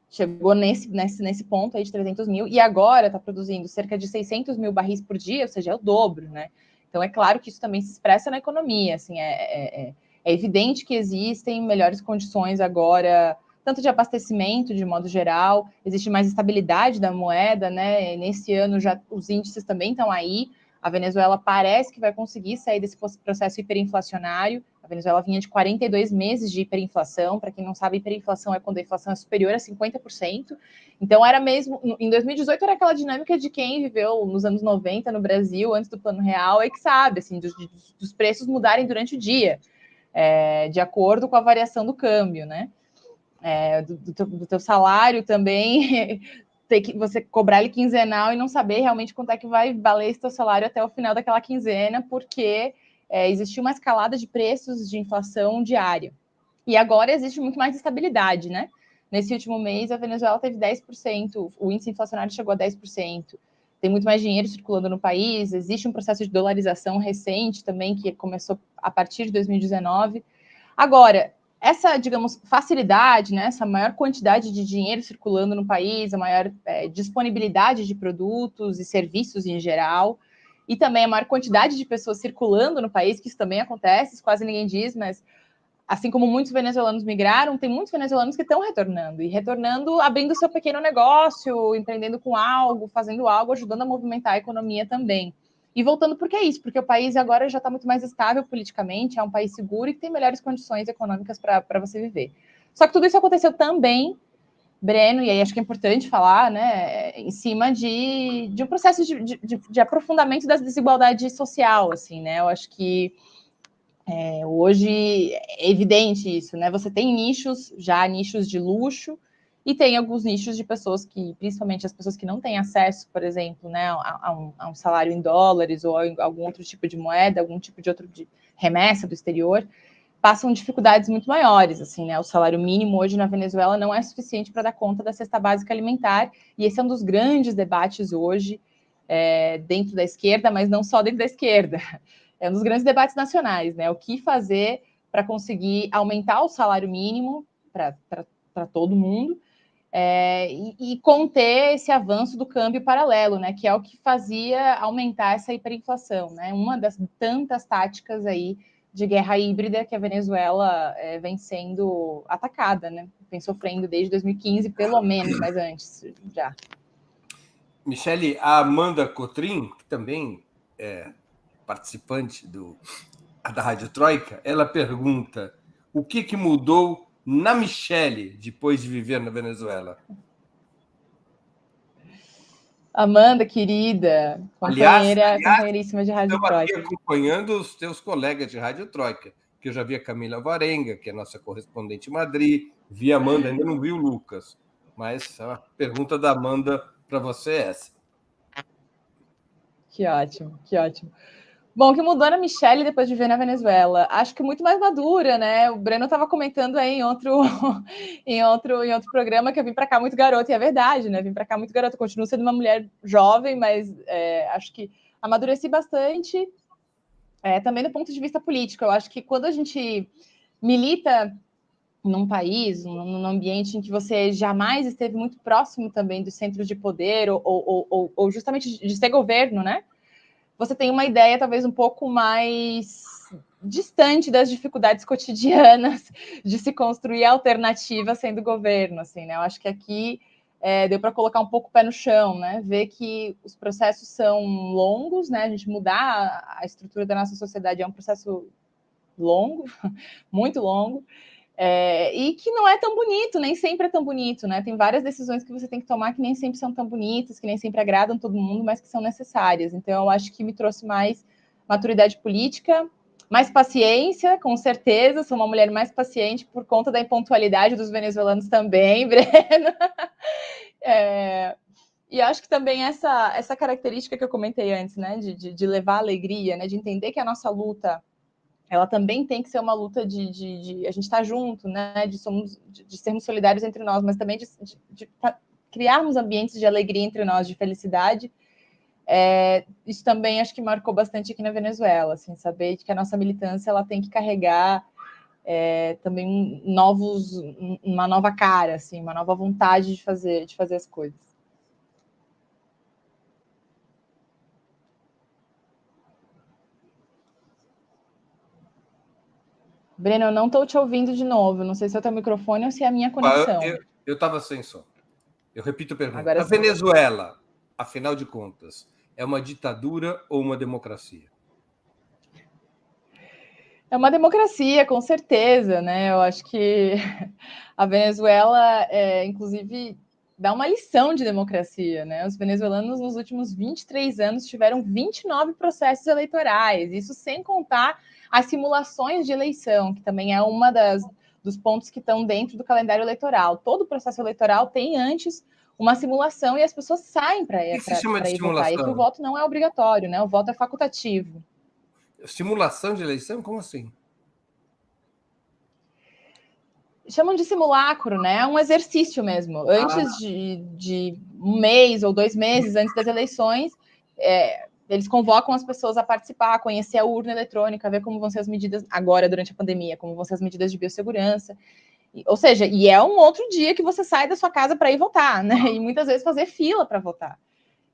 chegou nesse ponto aí de 300 mil, e agora está produzindo cerca de 600 mil barris por dia, ou seja, é o dobro, né? Então, é claro que isso também se expressa na economia, assim, é evidente que existem melhores condições agora, tanto de abastecimento, de modo geral, existe mais estabilidade da moeda, né? Nesse ano já os índices também estão aí, a Venezuela parece que vai conseguir sair desse processo hiperinflacionário. A Venezuela vinha de 42 meses de hiperinflação. Para quem não sabe, hiperinflação é quando a inflação é superior a 50%. Então, era mesmo... Em 2018, era aquela dinâmica de quem viveu nos anos 90 no Brasil, antes do Plano Real, é que sabe, assim, dos preços mudarem durante o dia, de acordo com a variação do câmbio, né? Do teu salário também... ter que você cobrar ele quinzenal e não saber realmente quanto é que vai valer esse teu salário até o final daquela quinzena, porque existiu uma escalada de preços de inflação diária. E agora existe muito mais estabilidade, né? Nesse último mês, a Venezuela teve 10%, o índice inflacionário chegou a 10%. Tem muito mais dinheiro circulando no país, existe um processo de dolarização recente também, que começou a partir de 2019. Agora, essa, digamos, facilidade, né, essa maior quantidade de dinheiro circulando no país, a maior disponibilidade de produtos e serviços em geral, e também a maior quantidade de pessoas circulando no país, que isso também acontece, isso quase ninguém diz, mas assim como muitos venezuelanos migraram, tem muitos venezuelanos que estão retornando, e retornando abrindo seu pequeno negócio, empreendendo com algo, fazendo algo, ajudando a movimentar a economia também. E voltando, por que isso? Porque o país agora já está muito mais estável politicamente, é um país seguro e que tem melhores condições econômicas para você viver. Só que tudo isso aconteceu também, Breno, e aí acho que é importante falar, né, em cima de um processo de aprofundamento da desigualdade social, assim, né? Eu acho que hoje é evidente isso, né? Você tem nichos de luxo, E tem alguns nichos de pessoas que, principalmente as pessoas que não têm acesso, por exemplo, né, a um salário em dólares ou a algum outro tipo de moeda, algum tipo de remessa do exterior, passam dificuldades muito maiores, assim, né? O salário mínimo hoje na Venezuela não é suficiente para dar conta da cesta básica alimentar, e esse é um dos grandes debates hoje dentro da esquerda, mas não só dentro da esquerda. É um dos grandes debates nacionais, né? O que fazer para conseguir aumentar o salário mínimo para todo mundo e conter esse avanço do câmbio paralelo, né? Que é o que fazia aumentar essa hiperinflação, né? Uma das tantas táticas aí de guerra híbrida que a Venezuela vem sendo atacada, né? Vem sofrendo desde 2015, pelo menos, mas antes já. Michele, a Amanda Cotrim, que também é participante da Rádio Troika, ela pergunta o que mudou na Michele depois de viver na Venezuela. Amanda, querida, companheiríssima de Rádio Troika. Estamos aqui acompanhando os teus colegas de Rádio Troika, que eu já vi a Camila Varenga, que é nossa correspondente em Madrid, vi a Amanda, ainda não vi o Lucas, mas a pergunta da Amanda para você é essa. Que ótimo, que ótimo. Bom, o que mudou na Michele depois de viver na Venezuela? Acho que muito mais madura, né? O Breno estava comentando aí em outro programa que eu vim para cá muito garota, e é verdade, né? Vim para cá muito garota, continuo sendo uma mulher jovem, mas acho que amadureci bastante, também do ponto de vista político. Eu acho que quando a gente milita num país, num ambiente em que você jamais esteve muito próximo também dos centros de poder ou justamente de ser governo, né? Você tem uma ideia talvez um pouco mais distante das dificuldades cotidianas de se construir alternativa sendo governo, assim, né? Eu acho que aqui deu para colocar um pouco o pé no chão, né? Ver que os processos são longos, né? A gente mudar a estrutura da nossa sociedade é um processo longo, muito longo, e que não é tão bonito, nem sempre é tão bonito, né? Tem várias decisões que você tem que tomar que nem sempre são tão bonitas, que nem sempre agradam todo mundo, mas que são necessárias. Então, eu acho que me trouxe mais maturidade política, mais paciência, com certeza. Sou uma mulher mais paciente por conta da impontualidade dos venezuelanos também, Breno. E acho que também essa característica que eu comentei antes, né? De levar alegria, né? De entender que a nossa luta ela também tem que ser uma luta de a gente estar junto, né? De sermos solidários entre nós, mas também de criarmos ambientes de alegria entre nós, de felicidade. Isso também acho que marcou bastante aqui na Venezuela, assim, saber que a nossa militância ela tem que carregar também uma nova cara, assim, uma nova vontade de fazer as coisas. Breno, eu não estou te ouvindo de novo. Não sei se é o teu microfone ou se é a minha conexão. Eu estava sem som. Eu repito a pergunta. Agora a Venezuela, afinal de contas, é uma ditadura ou uma democracia? É uma democracia, com certeza, né? Eu acho que a Venezuela, inclusive, dá uma lição de democracia, né? Os venezuelanos, nos últimos 23 anos, tiveram 29 processos eleitorais, isso sem contar as simulações de eleição, que também é uma dos pontos que estão dentro do calendário eleitoral. Todo processo eleitoral tem antes uma simulação e as pessoas saem para ir votar. E aqui o voto não é obrigatório, né? O voto é facultativo. Simulação de eleição? Como assim? Chamam de simulacro, né? É um exercício mesmo. Antes de um mês ou 2 meses antes das eleições, eles convocam as pessoas a participar, a conhecer a urna eletrônica, ver como vão ser as medidas agora durante a pandemia, como vão ser as medidas de biossegurança. Ou seja, e é um outro dia que você sai da sua casa para ir votar, né? E muitas vezes fazer fila para votar.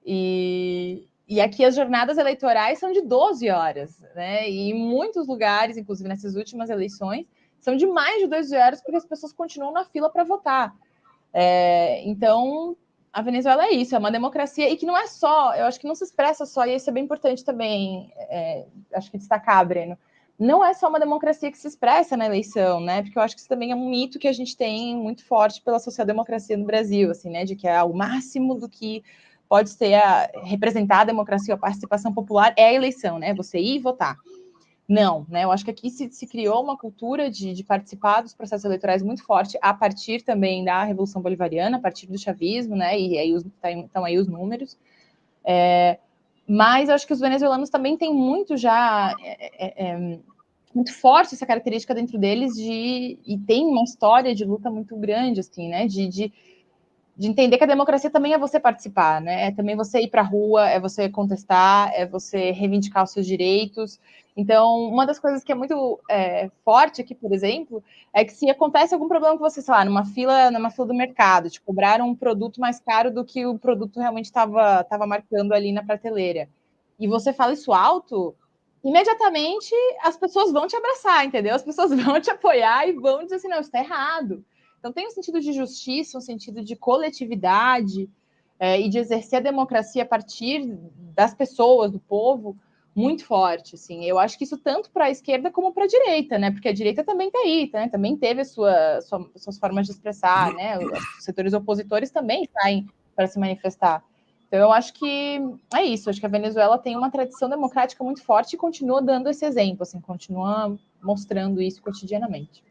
E aqui as jornadas eleitorais são de 12 horas, né? E em muitos lugares, inclusive nessas últimas eleições, são de mais de 12 horas porque as pessoas continuam na fila para votar. Então, a Venezuela é isso, é uma democracia e que não é só, eu acho que não se expressa só, e isso é bem importante também, acho que destacar, Breno, não é só uma democracia que se expressa na eleição, né? Porque eu acho que isso também é um mito que a gente tem muito forte pela social-democracia no Brasil, assim, né? De que é o máximo do que pode ser representar a democracia, a participação popular é a eleição, né? Você ir votar. Não, né? Eu acho que aqui se criou uma cultura de participar dos processos eleitorais muito forte, a partir também da Revolução Bolivariana, a partir do chavismo, né? E aí estão aí os números. Mas eu acho que os venezuelanos também têm muito já muito forte essa característica dentro deles e tem uma história de luta muito grande, assim, né? De entender que a democracia também é você participar, né? É também você ir para a rua, é você contestar, é você reivindicar os seus direitos. Então, uma das coisas que é muito forte aqui, por exemplo, é que se acontece algum problema com você, sei lá, numa fila do mercado, te cobraram um produto mais caro do que o produto realmente estava marcando ali na prateleira, e você fala isso alto, imediatamente as pessoas vão te abraçar, entendeu? As pessoas vão te apoiar e vão dizer assim, não, isso está errado. Então, tem um sentido de justiça, um sentido de coletividade e de exercer a democracia a partir das pessoas, do povo, muito forte. Assim. Eu acho que isso tanto para a esquerda como para a direita, né? Porque a direita também está aí, né? Também teve suas formas de expressar, né? Os setores opositores também saem para se manifestar. Então, eu acho que é isso. Acho que a Venezuela tem uma tradição democrática muito forte e continua dando esse exemplo, assim, continua mostrando isso cotidianamente.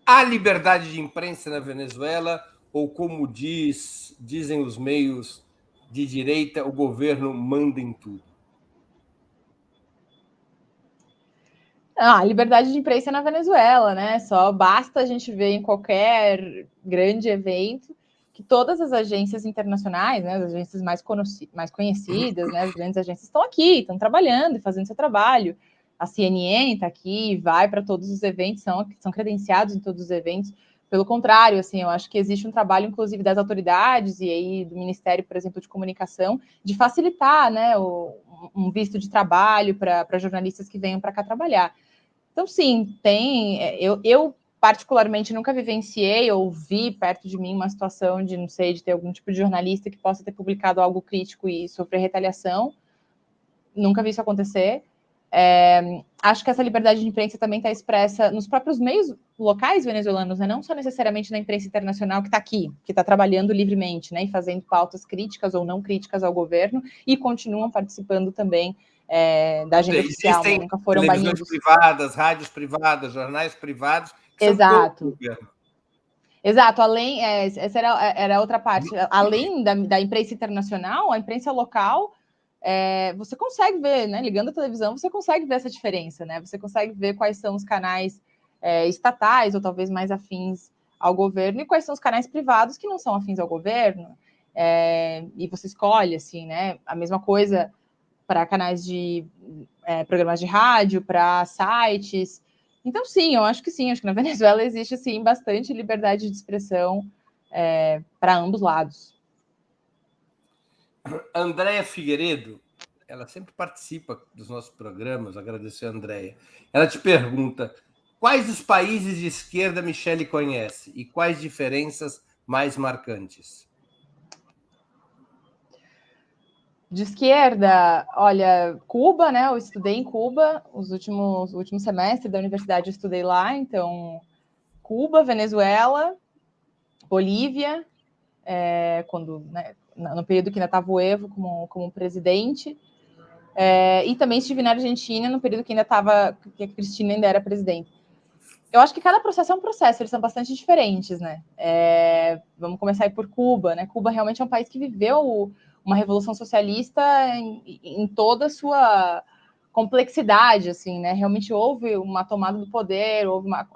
Há liberdade de imprensa na Venezuela ou, como dizem os meios de direita, o governo manda em tudo? Liberdade de imprensa na Venezuela, né? Só basta a gente ver em qualquer grande evento que todas as agências internacionais, né, as agências mais conhecidas, né, as grandes agências estão aqui, estão trabalhando e fazendo seu trabalho. A CNN está aqui, vai para todos os eventos, são credenciados em todos os eventos. Pelo contrário, assim, eu acho que existe um trabalho, inclusive, das autoridades e aí do Ministério, por exemplo, de Comunicação, de facilitar, né, um visto de trabalho para jornalistas que venham para cá trabalhar. Então, sim, tem. Eu particularmente nunca vivenciei ou vi perto de mim uma situação de, não sei, de ter algum tipo de jornalista que possa ter publicado algo crítico e sofrer retaliação. Nunca vi isso acontecer. Acho que essa liberdade de imprensa também está expressa nos próprios meios locais venezuelanos, né? Não só necessariamente na imprensa internacional que está aqui, que está trabalhando livremente, né? E fazendo pautas críticas ou não críticas ao governo e continuam participando também da agenda oficial, né? Nunca foram televisões banidos. privadas, rádios privadas, jornais privados, que são Exato. governo. Exato, além, essa era outra parte, além da imprensa internacional, a imprensa local, você consegue ver, né, ligando a televisão, você consegue ver essa diferença, né, você consegue ver quais são os canais estatais, ou talvez mais afins ao governo, e quais são os canais privados que não são afins ao governo, e você escolhe, assim, né, a mesma coisa para canais de programas de rádio, para sites. Então, sim, eu acho que sim, acho que na Venezuela existe sim bastante liberdade de expressão para ambos lados. Andréia Figueiredo, ela sempre participa dos nossos programas, agradecer a Andréia. Ela te pergunta: quais os países de esquerda Michele conhece e quais diferenças mais marcantes? De esquerda, olha, Cuba, né? Eu estudei em Cuba, o último semestre da universidade eu estudei lá, então Cuba, Venezuela, Bolívia, quando, né, no período que ainda estava o Evo como presidente, e também estive na Argentina no período que que a Cristina ainda era presidente. Eu acho que cada processo é um processo, eles são bastante diferentes, né? Vamos começar aí por Cuba, né? Cuba realmente é um país que viveu uma revolução socialista em toda a sua complexidade, assim, né? Realmente houve uma tomada do poder, houve a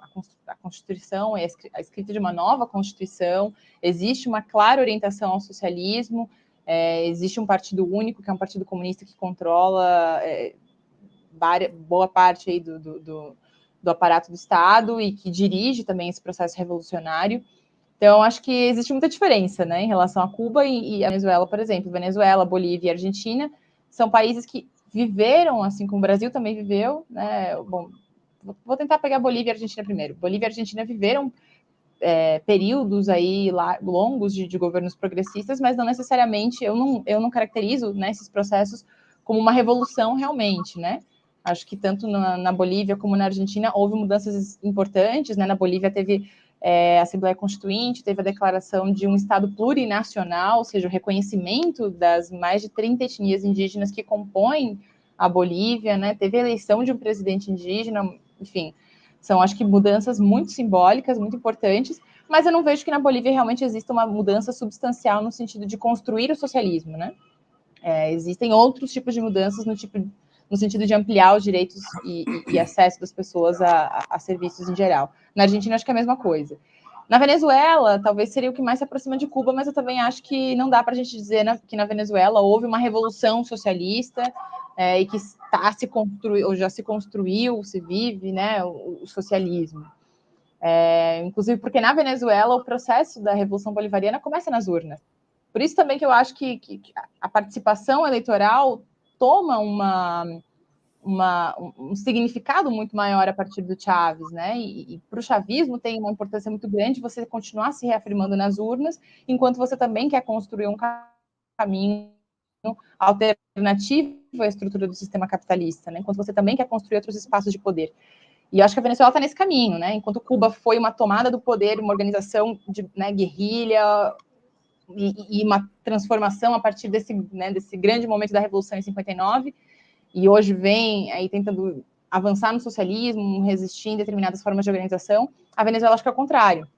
Constituição, a escrita de uma nova Constituição, existe uma clara orientação ao socialismo, existe um partido único, que é um partido comunista que controla boa parte aí do aparato do Estado e que dirige também esse processo revolucionário. Então, acho que existe muita diferença, né, em relação a Cuba e a Venezuela, por exemplo. Venezuela, Bolívia e Argentina são países que viveram, assim como o Brasil também viveu, né? Bom, vou tentar pegar Bolívia e Argentina primeiro. Bolívia e Argentina viveram períodos aí longos de governos progressistas, mas não necessariamente, eu não caracterizo, né, esses processos como uma revolução realmente, né? Acho que tanto na Bolívia como na Argentina houve mudanças importantes, né? Na Bolívia teve a Assembleia Constituinte, teve a declaração de um Estado plurinacional, ou seja, o reconhecimento das mais de 30 etnias indígenas que compõem a Bolívia, né? Teve a eleição de um presidente indígena, enfim, são, acho que, mudanças muito simbólicas, muito importantes, mas eu não vejo que na Bolívia realmente exista uma mudança substancial no sentido de construir o socialismo, né? Existem outros tipos de mudanças no sentido de ampliar os direitos e acesso das pessoas a serviços em geral. Na Argentina, acho que é a mesma coisa. Na Venezuela, talvez seria o que mais se aproxima de Cuba, mas eu também acho que não dá para a gente dizer que na Venezuela houve uma revolução socialista e que está se construindo, ou já se construiu, se vive, né, o socialismo. Inclusive porque na Venezuela o processo da Revolução Bolivariana começa nas urnas. Por isso também que eu acho que a participação eleitoral toma um significado muito maior a partir do Chávez, né? E para o chavismo tem uma importância muito grande você continuar se reafirmando nas urnas, enquanto você também quer construir um caminho alternativo à estrutura do sistema capitalista, né? Enquanto você também quer construir outros espaços de poder. E eu acho que a Venezuela está nesse caminho, né? Enquanto Cuba foi uma tomada do poder, uma organização de guerrilha e uma transformação a partir desse grande momento da Revolução em 59, e hoje vem aí tentando avançar no socialismo, resistir em determinadas formas de organização, a Venezuela acho que é o contrário.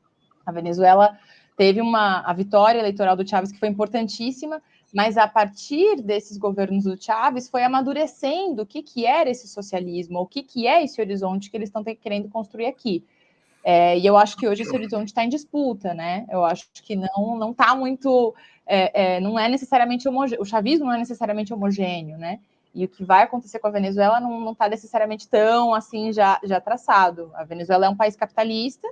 A Venezuela teve a vitória eleitoral do Chávez que foi importantíssima, mas a partir desses governos do Chávez foi amadurecendo o que era esse socialismo, o que é esse horizonte que eles estão querendo construir aqui. E eu acho que hoje esse horizonte está em disputa, né? Eu acho que não está muito, não é necessariamente homogêneo, o chavismo não é necessariamente homogêneo, né? E o que vai acontecer com a Venezuela não está necessariamente tão assim já traçado. A Venezuela é um país capitalista,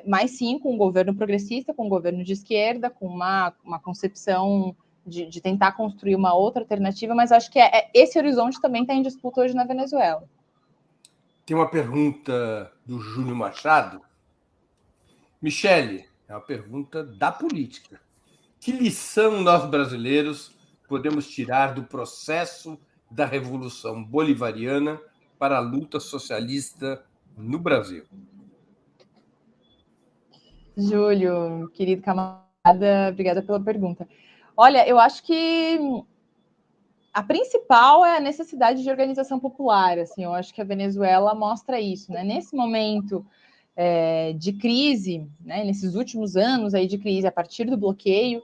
mas sim com um governo progressista, com um governo de esquerda, com uma concepção de tentar construir uma outra alternativa, mas acho que esse horizonte também está em disputa hoje na Venezuela. Tem uma pergunta do Júlio Machado. Michele, é uma pergunta da política. Que lição nós brasileiros podemos tirar do processo da Revolução Bolivariana para a luta socialista no Brasil? Júlio, querido camarada, obrigada pela pergunta. Olha, eu acho que a principal é a necessidade de organização popular. Assim, eu acho que a Venezuela mostra isso, né? Nesse momento de crise, né? Nesses últimos anos aí de crise, a partir do bloqueio,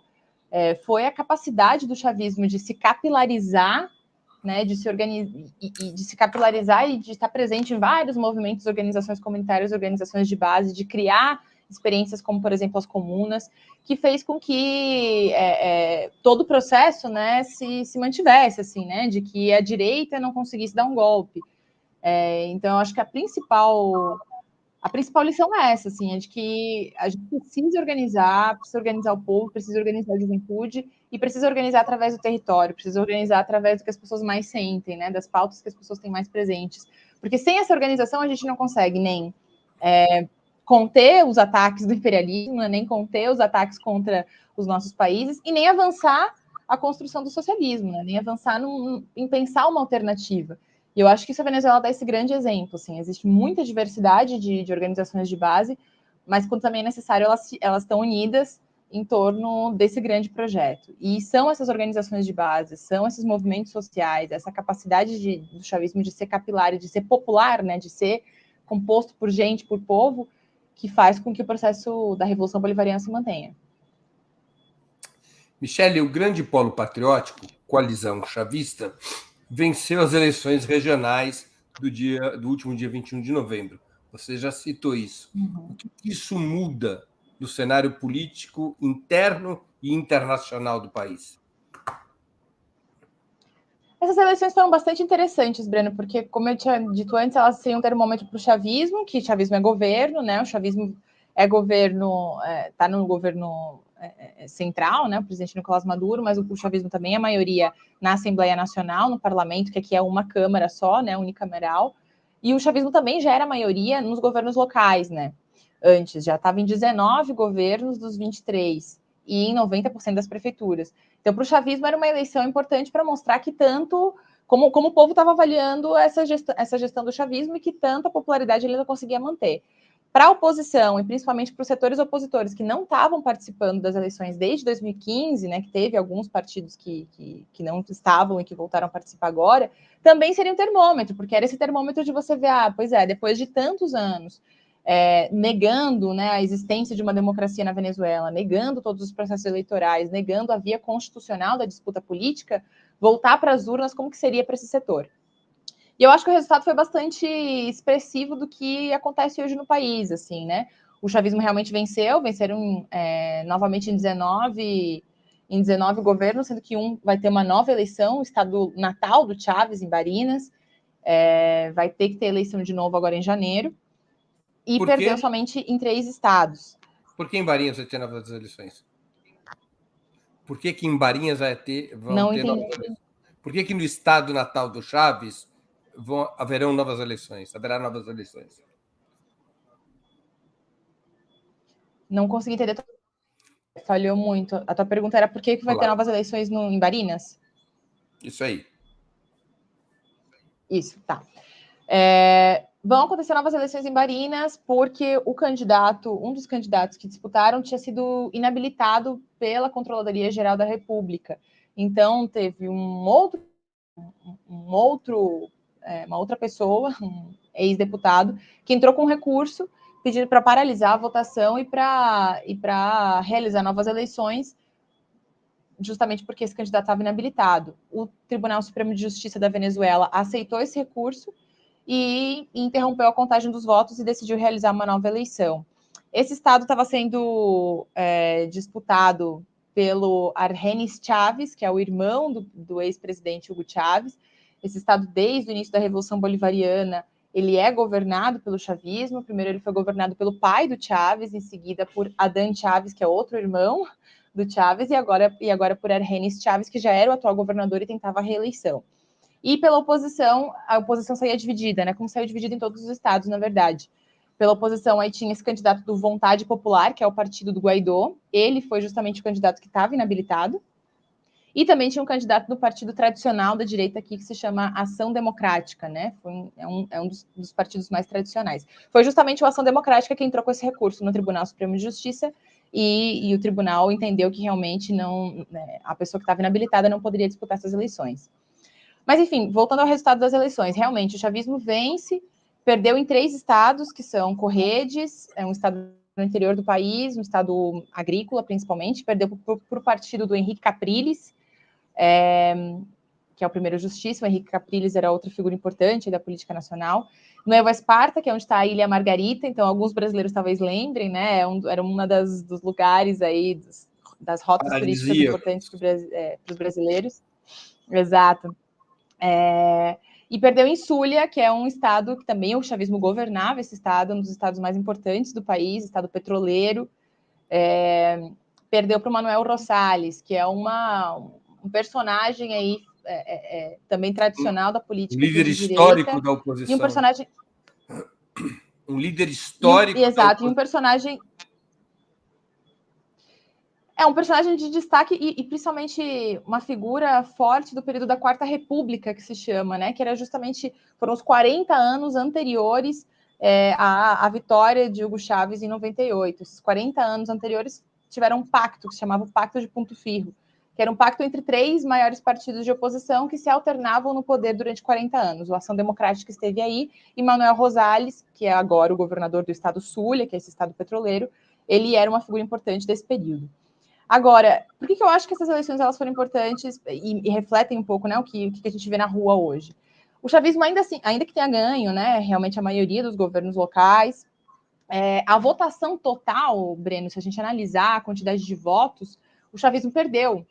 foi a capacidade do chavismo de se capilarizar, né? De se organizar e de se capilarizar e de estar presente em vários movimentos, organizações comunitárias, organizações de base, de criar experiências como, por exemplo, as comunas, que fez com que todo o processo, né, se mantivesse, assim, né, de que a direita não conseguisse dar um golpe. Então, eu acho que a principal lição é essa, assim, é de que a gente precisa organizar o povo, precisa organizar a juventude e precisa organizar através do território, precisa organizar através do que as pessoas mais sentem, né, das pautas que as pessoas têm mais presentes. Porque sem essa organização a gente não consegue nem conter os ataques do imperialismo, nem conter os ataques contra os nossos países e nem avançar a construção do socialismo, né? Nem avançar em pensar uma alternativa. E eu acho que isso a Venezuela dá esse grande exemplo. Assim, existe muita diversidade de organizações de base, mas quando também é necessário, elas estão unidas em torno desse grande projeto. E são essas organizações de base, são esses movimentos sociais, essa capacidade do chavismo de ser capilar e de ser popular, né? De ser composto por gente, por povo, que faz com que o processo da Revolução Bolivariana se mantenha. Michele, o grande polo patriótico, coalizão chavista, venceu as eleições regionais do último dia 21 de novembro. Você já citou isso. O que isso muda no cenário político interno e internacional do país? Essas eleições foram bastante interessantes, Breno, porque, como eu tinha dito antes, elas seriam um termômetro para o chavismo, que chavismo é governo, né? O chavismo é governo, está no governo central, né? O presidente Nicolás Maduro, mas o chavismo também é maioria na Assembleia Nacional, no parlamento, que aqui é uma câmara só, né? Unicameral. E o chavismo também já era maioria nos governos locais, né? Antes, já estava em 19 governos dos 23 e em 90% das prefeituras. Então, para o chavismo era uma eleição importante para mostrar que tanto, como o povo estava avaliando essa gestão do chavismo e que tanta popularidade ele não conseguia manter. Para a oposição, e principalmente para os setores opositores que não estavam participando das eleições desde 2015, né, que teve alguns partidos que não estavam e que voltaram a participar agora, também seria um termômetro, porque era esse termômetro de você ver, pois é, depois de tantos anos negando, né, a existência de uma democracia na Venezuela, negando todos os processos eleitorais, negando a via constitucional da disputa política, voltar para as urnas, como que seria para esse setor? E eu acho que o resultado foi bastante expressivo do que acontece hoje no país, assim, né? O chavismo realmente venceram novamente em 19 governos, sendo que vai ter uma nova eleição, o estado natal do Chávez, em Barinas, vai ter que ter eleição de novo agora em janeiro, e perdeu somente em 3 estados. Por que em Barinas vai ter novas eleições? Por que em Barinas vão ter novas eleições? Por que no estado natal do Chávez haverão novas eleições? Haverá novas eleições? Não consegui entender. Falhou muito. A tua pergunta era por que vai ter novas eleições em Barinas? Isso aí. Isso, tá. Vão acontecer novas eleições em Barinas porque um dos candidatos que disputaram tinha sido inabilitado pela Controladoria Geral da República. Então, teve uma outra pessoa, um ex-deputado, que entrou com um recurso pedindo para paralisar a votação e para realizar novas eleições, justamente porque esse candidato estava inabilitado. O Tribunal Supremo de Justiça da Venezuela aceitou esse recurso e interrompeu a contagem dos votos e decidiu realizar uma nova eleição. Esse estado estava sendo disputado pelo Argenis Chávez, que é o irmão do ex-presidente Hugo Chávez. Esse estado, desde o início da Revolução Bolivariana, ele é governado pelo chavismo. Primeiro ele foi governado pelo pai do Chávez, em seguida por Adán Chávez, que é outro irmão do Chávez, e agora por Argenis Chávez, que já era o atual governador e tentava a reeleição. E pela oposição, a oposição saía dividida, né? Como saiu dividida em todos os estados, na verdade. Pela oposição, aí tinha esse candidato do Vontade Popular, que é o partido do Guaidó. Ele foi justamente o candidato que estava inabilitado. E também tinha um candidato do partido tradicional da direita aqui, que se chama Ação Democrática, né? É um dos partidos mais tradicionais. Foi justamente o Ação Democrática que entrou com esse recurso no Tribunal Supremo de Justiça e o tribunal entendeu que realmente a pessoa que estava inabilitada não poderia disputar essas eleições. Mas, enfim, voltando ao resultado das eleições, realmente o chavismo vence, perdeu em 3 estados, que são Corredes, é um estado no interior do país, um estado agrícola, principalmente, perdeu para o partido do Henrique Capriles, que é o primeiro justiça. O Henrique Capriles era outra figura importante da política nacional. Nueva Esparta, que é onde está a Ilha Margarita, então alguns brasileiros talvez lembrem, né? Era uma dos lugares aí, das rotas turísticas importantes para os brasileiros. Exato. E perdeu em Zulia, que é um estado que também o chavismo governava, esse estado, um dos estados mais importantes do país, estado petroleiro. Perdeu para o Manuel Rosales, que é um personagem aí também tradicional da política. Um líder histórico da oposição. E um personagem... Um líder histórico exato, e um personagem... um personagem de destaque e principalmente uma figura forte do período da Quarta República, que se chama, né? Que foram os 40 anos anteriores à vitória de Hugo Chávez em 98. Esses 40 anos anteriores tiveram um pacto que se chamava o Pacto de Punto Firro, que era um pacto entre 3 maiores partidos de oposição que se alternavam no poder durante 40 anos. O Ação Democrática esteve aí, e Manuel Rosales, que é agora o governador do estado Zulia, que é esse estado petroleiro, ele era uma figura importante desse período. Agora, por que eu acho que essas eleições elas foram importantes e refletem um pouco, né, o que a gente vê na rua hoje? O chavismo, ainda que tenha ganho, né, realmente a maioria dos governos locais, a votação total, Breno, se a gente analisar a quantidade de votos, o chavismo perdeu.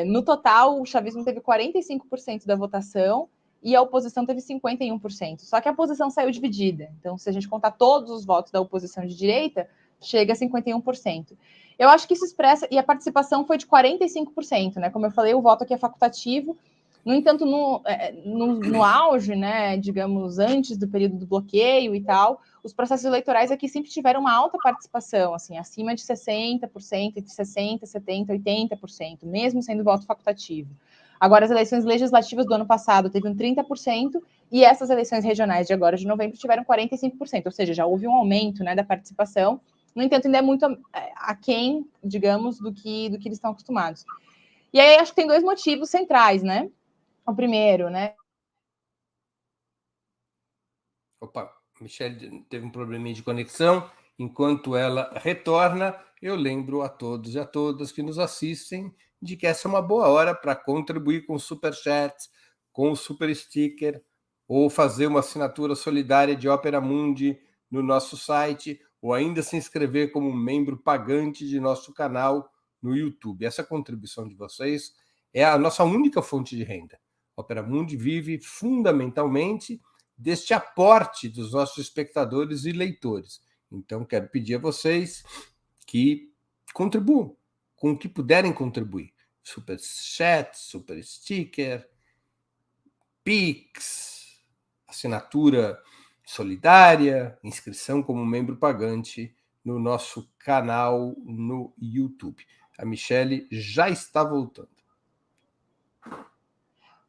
No total, o chavismo teve 45% da votação e a oposição teve 51%. Só que a oposição saiu dividida. Então, se a gente contar todos os votos da oposição de direita, chega a 51%. Eu acho que isso expressa, e a participação foi de 45%, né? Como eu falei, o voto aqui é facultativo. No entanto, no auge, né, digamos, antes do período do bloqueio e tal, os processos eleitorais aqui sempre tiveram uma alta participação, assim, acima de 60%, entre 60%, 70%, 80%, mesmo sendo voto facultativo. Agora, as eleições legislativas do ano passado teve um 30%, E essas eleições regionais de agora, de novembro, tiveram 45%, ou seja, já houve um aumento, né, da participação. No entanto, ainda é muito aquém, digamos, do que eles estão acostumados. E aí, acho que tem dois motivos centrais, né? O primeiro, né? Opa, Michele teve um probleminha de conexão. Enquanto ela retorna, eu lembro a todos e a todas que nos assistem de que essa é uma boa hora para contribuir com o Super Chat, com o Super Sticker, ou fazer uma assinatura solidária de Opera Mundi no nosso site, ou ainda se inscrever como membro pagante de nosso canal no YouTube. Essa contribuição de vocês é a nossa única fonte de renda. Opera Mundi vive fundamentalmente deste aporte dos nossos espectadores e leitores. Então, quero pedir a vocês que contribuam com o que puderem contribuir. Super Chat, Super Sticker, Pix, assinatura solidária, inscrição como membro pagante no nosso canal no YouTube. A Michele já está voltando.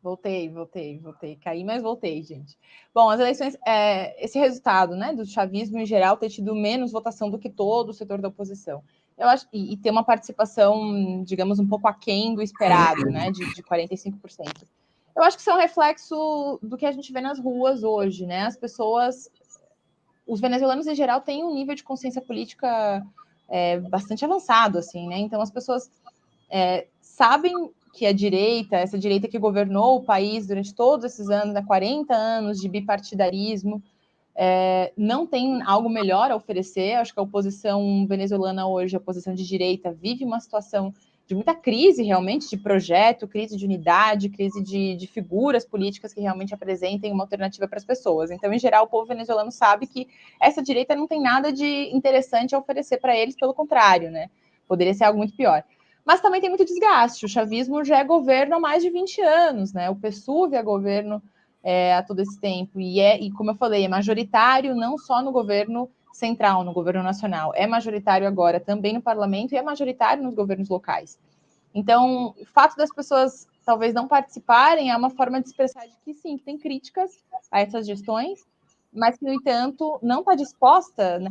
Voltei. Caí, mas voltei, gente. Bom, as eleições, esse resultado, né, do chavismo em geral ter tido menos votação do que todo o setor da oposição. Eu acho, e ter uma participação, digamos, um pouco aquém do esperado, né, de 45%. Eu acho que isso é um reflexo do que a gente vê nas ruas hoje, né? As pessoas, os venezuelanos em geral têm um nível de consciência política bastante avançado, assim, né? Então as pessoas sabem que a direita, essa direita que governou o país durante todos esses anos, né, 40 anos de bipartidarismo, não tem algo melhor a oferecer. Acho que a oposição venezuelana hoje, a oposição de direita, vive uma situação de muita crise, realmente, de projeto, crise de unidade, crise de figuras políticas que realmente apresentem uma alternativa para as pessoas. Então, em geral, o povo venezuelano sabe que essa direita não tem nada de interessante a oferecer para eles, pelo contrário, né? Poderia ser algo muito pior. Mas também tem muito desgaste. O chavismo já é governo há mais de 20 anos, né? O PSUV é governo há todo esse tempo. E como eu falei, é majoritário não só no governo central, no governo nacional, é majoritário agora também no parlamento e é majoritário nos governos locais. Então, o fato das pessoas talvez não participarem é uma forma de expressar de que sim, tem críticas a essas gestões, mas que, no entanto, não está disposta, né,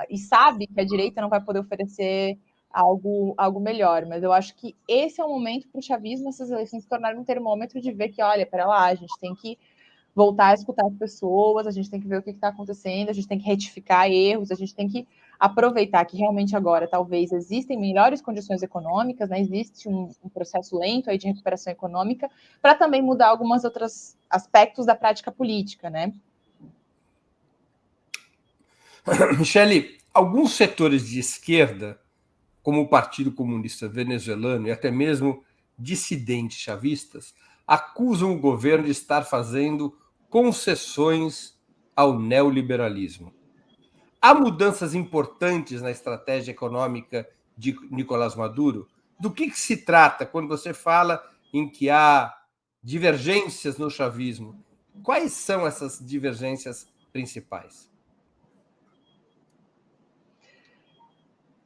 e sabe que a direita não vai poder oferecer algo melhor. Mas eu acho que esse é o momento para o chavismo, essas eleições, se tornarem um termômetro de ver que, olha, pera lá, a gente tem que voltar a escutar as pessoas, a gente tem que ver o que está acontecendo, a gente tem que retificar erros, a gente tem que aproveitar que realmente agora talvez existem melhores condições econômicas, né? Existe um processo lento aí de recuperação econômica, para também mudar alguns outros aspectos da prática política, né? Michele, alguns setores de esquerda, como o Partido Comunista Venezuelano e até mesmo dissidentes chavistas, acusam o governo de estar fazendo concessões ao neoliberalismo. Há mudanças importantes na estratégia econômica de Nicolás Maduro? Do que se trata quando você fala em que há divergências no chavismo? Quais são essas divergências principais?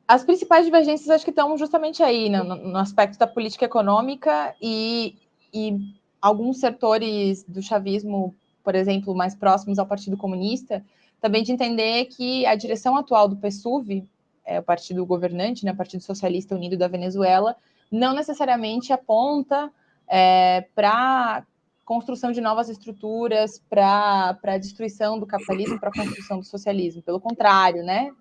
As principais divergências acho que estão justamente aí, né, no aspecto da política econômica e alguns setores do chavismo, por exemplo, mais próximos ao Partido Comunista, também de entender que a direção atual do PSUV, o partido governante, né, o Partido Socialista Unido da Venezuela, não necessariamente aponta para construção de novas estruturas, para a destruição do capitalismo, para a construção do socialismo. Pelo contrário, né?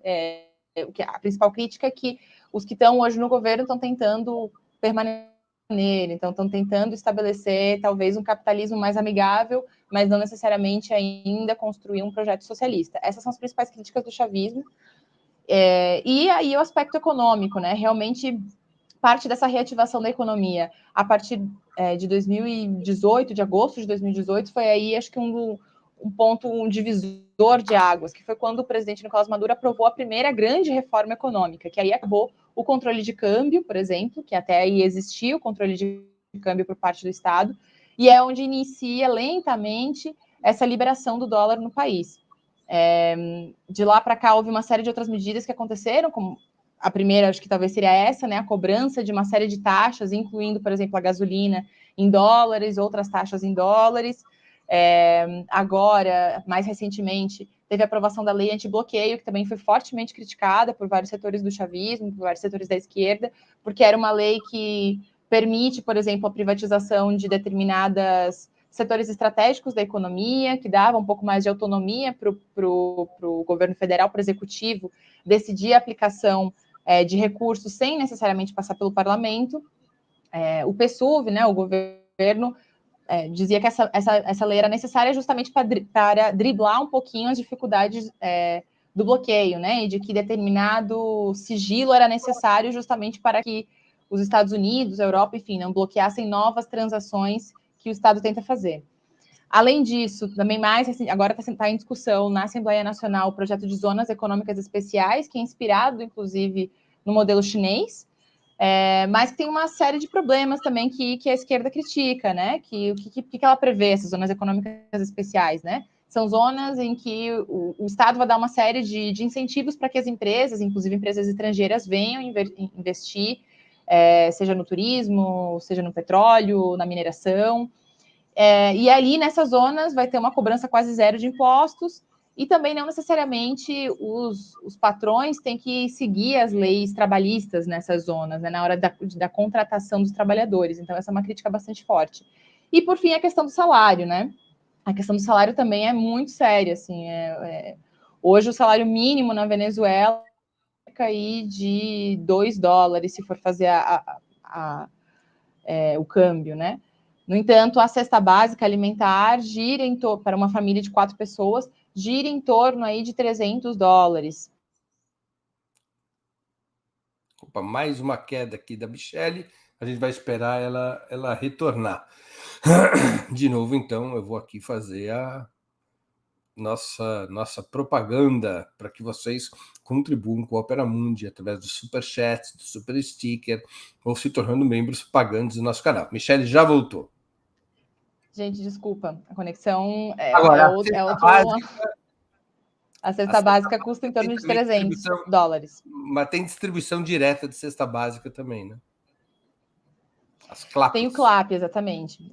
A principal crítica é que os que estão hoje no governo estão tentando permanecer nele, então estão tentando estabelecer talvez um capitalismo mais amigável, mas não necessariamente ainda construir um projeto socialista. Essas são as principais críticas do chavismo. E aí o aspecto econômico, né? Realmente parte dessa reativação da economia a partir de 2018, de agosto de 2018, foi aí, acho que um ponto, um divisor de águas, que foi quando o presidente Nicolás Maduro aprovou a primeira grande reforma econômica, que aí acabou o controle de câmbio, por exemplo, que até aí existia o controle de câmbio por parte do Estado, e é onde inicia lentamente essa liberação do dólar no país. De lá para cá houve uma série de outras medidas que aconteceram, como a primeira, acho que talvez seria essa, né, a cobrança de uma série de taxas, incluindo, por exemplo, a gasolina em dólares, outras taxas em dólares, Agora, mais recentemente, teve a aprovação da lei antibloqueio, que também foi fortemente criticada por vários setores do chavismo, por vários setores da esquerda, porque era uma lei que permite, por exemplo, a privatização de determinados setores estratégicos da economia, que dava um pouco mais de autonomia para o governo federal, para o executivo, decidir a aplicação de recursos sem necessariamente passar pelo parlamento. O PSUV, né, o governo, dizia que essa lei era necessária justamente para driblar um pouquinho as dificuldades do bloqueio, né, e de que determinado sigilo era necessário justamente para que os Estados Unidos, a Europa, enfim, não bloqueassem novas transações que o Estado tenta fazer. Além disso, também agora está em discussão na Assembleia Nacional o projeto de zonas econômicas especiais, que é inspirado, inclusive, no modelo chinês, mas tem uma série de problemas também que a esquerda critica, né? O que ela prevê, essas zonas econômicas especiais, né? São zonas em que o Estado vai dar uma série de incentivos para que as empresas, inclusive empresas estrangeiras, venham investir, seja no turismo, seja no petróleo, na mineração. E ali, nessas zonas, vai ter uma cobrança quase zero de impostos, e também não necessariamente os patrões têm que seguir as leis trabalhistas nessas zonas, né, na hora da contratação dos trabalhadores. Então, essa é uma crítica bastante forte. E, por fim, a questão do salário, né? A questão do salário também é muito séria, assim. Hoje, o salário mínimo na Venezuela vai cair de $2, se for fazer o câmbio, né? No entanto, a cesta básica alimentar gira para uma família de 4 pessoas, gira em torno aí de $300. Opa, mais uma queda aqui da Michelle. A gente vai esperar ela retornar. De novo, então, eu vou aqui fazer a nossa propaganda para que vocês contribuam com o Opera Mundi através do Super Chat, do Super Sticker, ou se tornando membros pagantes do nosso canal. Michelle já voltou. Gente, desculpa, a conexão Agora, a cesta básica custa em torno de $300. Mas tem distribuição direta de cesta básica também, né? As CLAPs. Tem o CLAP, exatamente,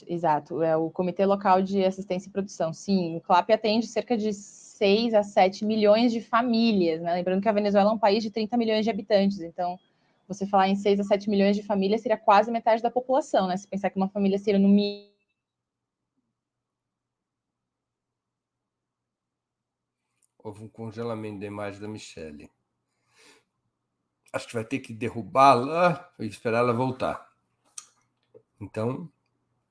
exato. É o Comitê Local de Assistência e Produção. Sim, o CLAP atende cerca de 6 a 7 milhões de famílias, né? Lembrando que a Venezuela é um país de 30 milhões de habitantes, então você falar em 6 a 7 milhões de famílias seria quase metade da população, né? Se pensar que uma família seria no mínimo. Houve um congelamento da imagem da Michelle. Acho que vai ter que derrubá-la e esperar ela voltar. Então,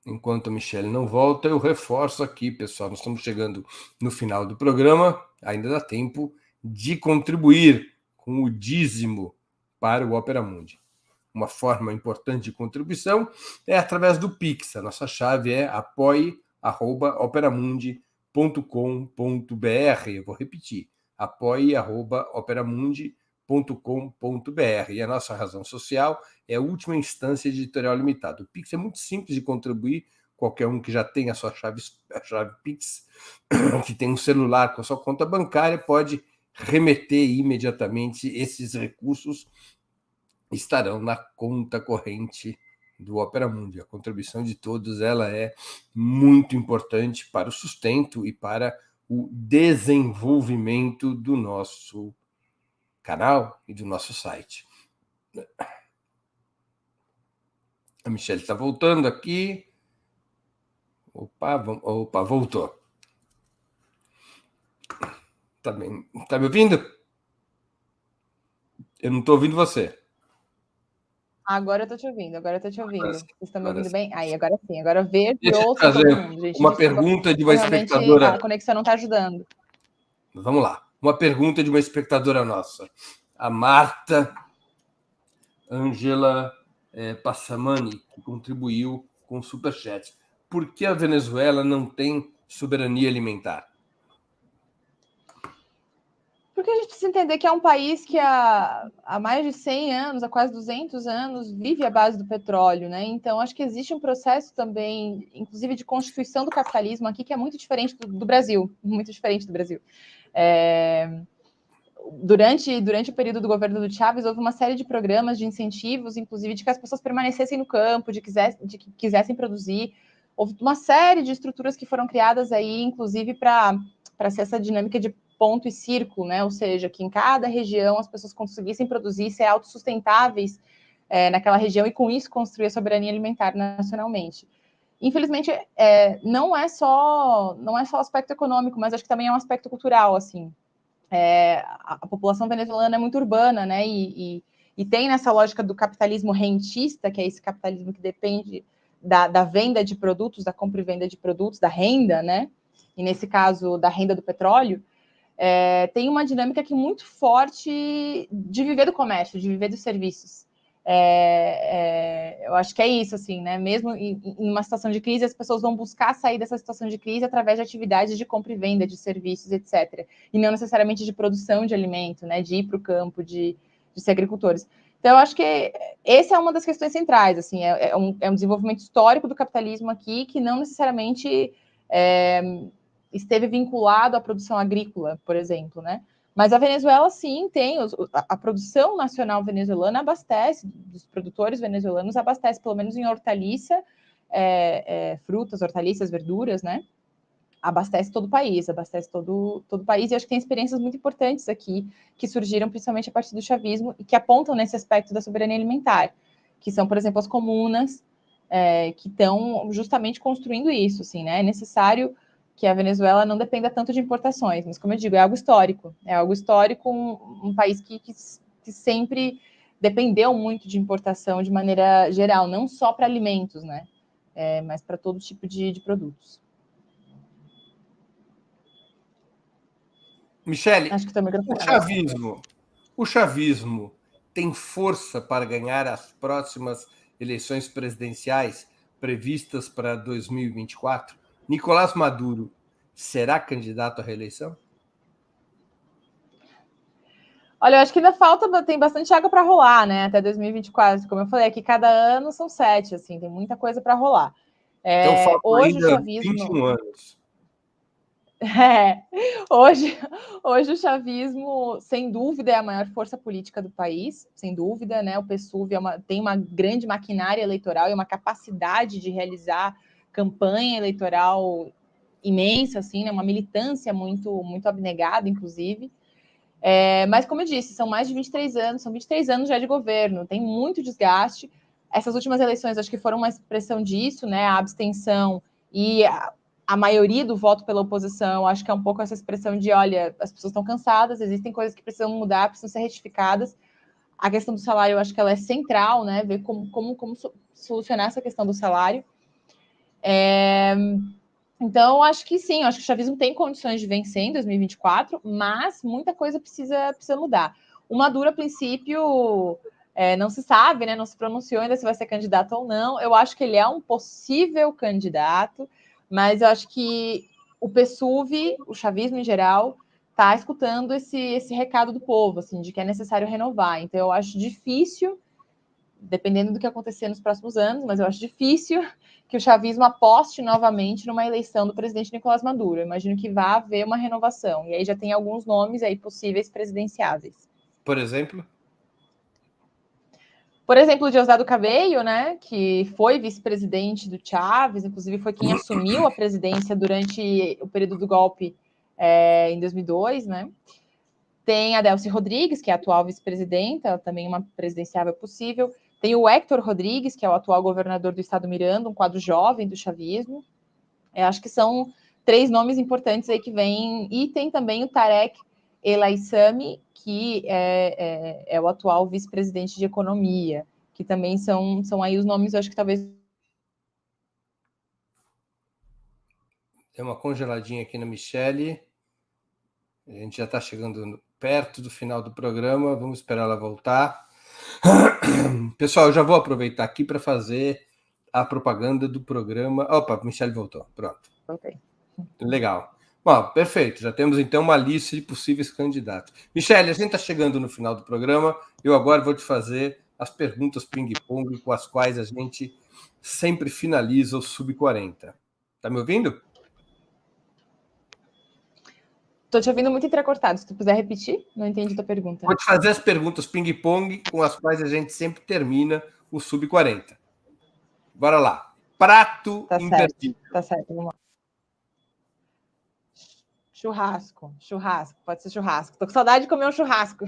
enquanto a Michelle não volta, eu reforço aqui, pessoal, nós estamos chegando no final do programa, ainda dá tempo de contribuir com o dízimo para o Opera Mundi. Uma forma importante de contribuição é através do Pix. A nossa chave é apoie@operamundi.com.br. Eu vou repetir, apoie@operamundi.com.br. E a nossa razão social é a última instância editorial limitada. O Pix é muito simples de contribuir. Qualquer um que já tem a chave Pix, que tem um celular com a sua conta bancária, pode remeter imediatamente esses recursos, estarão na conta corrente do Opera Mundi. A contribuição de todos ela é muito importante para o sustento e para o desenvolvimento do nosso canal e do nosso site. A Michelle está voltando aqui. Opa, voltou. Tá bem. Tá me ouvindo? Eu não estou ouvindo você. Agora eu tô te ouvindo. Vocês estão me ouvindo bem? Aí, agora sim. Agora verde e ouço todo mundo, gente. Uma pergunta de uma espectadora. A conexão não está ajudando. Vamos lá. Uma pergunta de uma espectadora nossa. A Marta Angela Passamani, que contribuiu com o Superchat. Por que a Venezuela não tem soberania alimentar? Porque a gente precisa entender que é um país que há mais de 100 anos, há quase 200 anos, vive à base do petróleo, né? Então, acho que existe um processo também, inclusive de constituição do capitalismo aqui, que é muito diferente do Brasil, muito diferente do Brasil. Durante o período do governo do Chávez, houve uma série de programas de incentivos, inclusive de que as pessoas permanecessem no campo, de que quisessem produzir. houve uma série de estruturas que foram criadas aí, inclusive para ser essa dinâmica de ponto e círculo, né? Ou seja, que em cada região as pessoas conseguissem produzir, ser autossustentáveis naquela região e com isso construir a soberania alimentar nacionalmente. Infelizmente, não é só o aspecto econômico, mas acho que também é um aspecto cultural, assim. A população venezuelana é muito urbana, né? E tem nessa lógica do capitalismo rentista, que é esse capitalismo que depende da venda de produtos, da compra e venda de produtos, da renda, né? E nesse caso, da renda do petróleo, tem uma dinâmica aqui muito forte de viver do comércio, de viver dos serviços. Eu acho que é isso, assim, né? Mesmo em uma situação de crise, as pessoas vão buscar sair dessa situação de crise através de atividades de compra e venda, de serviços, etc. E não necessariamente de produção de alimento, né? De ir para o campo, de ser agricultores. Então, eu acho que essa é uma das questões centrais, assim, é um desenvolvimento histórico do capitalismo aqui que não necessariamente esteve vinculado à produção agrícola, por exemplo, né? Mas a Venezuela, sim, tem a produção nacional venezuelana abastece, dos produtores venezuelanos abastece, pelo menos em hortaliça, frutas, hortaliças, verduras, né? Abastece todo o país, abastece todo o país. E acho que tem experiências muito importantes aqui, que surgiram principalmente a partir do chavismo e que apontam nesse aspecto da soberania alimentar, que são, por exemplo, as comunas, que estão justamente construindo isso, assim, né? É necessário que a Venezuela não dependa tanto de importações, mas, como eu digo, é algo histórico. É algo histórico, um país que sempre dependeu muito de importação de maneira geral, não só para alimentos, né? Mas para todo tipo de produtos. Michele, Acho que está o microfone. o chavismo tem força para ganhar as próximas eleições presidenciais previstas para 2024? Nicolás Maduro será candidato à reeleição? Olha, eu acho que ainda tem bastante água para rolar, né? Até 2024. Como eu falei, aqui cada ano são 7, assim, tem muita coisa para rolar. Então faltam Hoje ainda o chavismo 21 anos. Hoje o chavismo, sem dúvida, é a maior força política do país, sem dúvida, né? O PSUV tem uma grande maquinária eleitoral e uma capacidade de realizar campanha eleitoral imensa, assim, né? Uma militância muito, muito abnegada, inclusive. Mas, como eu disse, são mais de 23 anos, são 23 anos já de governo, tem muito desgaste. Essas últimas eleições, acho que foram uma expressão disso, né? A abstenção e a maioria do voto pela oposição, acho que é um pouco essa expressão de, olha, as pessoas estão cansadas, existem coisas que precisam mudar, precisam ser retificadas. A questão do salário, eu acho que ela é central, né? Ver como solucionar essa questão do salário. Então, acho que sim, acho que o chavismo tem condições de vencer em 2024, mas muita coisa precisa mudar. O Maduro, a princípio, não se sabe, né? Não se pronunciou ainda se vai ser candidato ou não. Eu acho que ele é um possível candidato, mas eu acho que o PSUV, o chavismo em geral, está escutando esse recado do povo, assim, de que é necessário renovar. Então, eu acho difícil, dependendo do que acontecer nos próximos anos, mas eu acho difícil que o chavismo aposte novamente numa eleição do presidente Nicolás Maduro. Eu imagino que vai haver uma renovação. E aí já tem alguns nomes aí possíveis presidenciáveis. Por exemplo? Por exemplo, o Diosdado Cabello, né, que foi vice-presidente do Chávez, inclusive foi quem assumiu a presidência durante o período do golpe em 2002, né? Tem a Delcy Rodrigues, que é a atual vice-presidenta, também uma presidenciável possível. Tem o Héctor Rodrigues, que é o atual governador do estado Miranda, um quadro jovem do chavismo. Acho que são 3 nomes importantes aí que vêm. E tem também o Tarek El Aissami, que é o atual vice-presidente de economia, que também são aí os nomes, eu acho que talvez... Tem uma congeladinha aqui na Michele. A gente já está chegando perto do final do programa, vamos esperar ela voltar. Pessoal, eu já vou aproveitar aqui para fazer a propaganda do programa. Opa, Michele voltou, pronto. Okay. Legal. Bom, perfeito, já temos então uma lista de possíveis candidatos. Michele, a gente está chegando no final do programa, eu agora vou te fazer as perguntas ping-pong com as quais a gente sempre finaliza o Sub-40. Tá me ouvindo? Estou te ouvindo muito entrecortado. Se tu puder repetir, não entendi tua pergunta. Vou te fazer as perguntas ping-pong com as quais a gente sempre termina o Sub-40. Bora lá. Prato Tá imperdível. certo, tá certo, vamos lá. Churrasco, pode ser churrasco. Tô com saudade de comer um churrasco.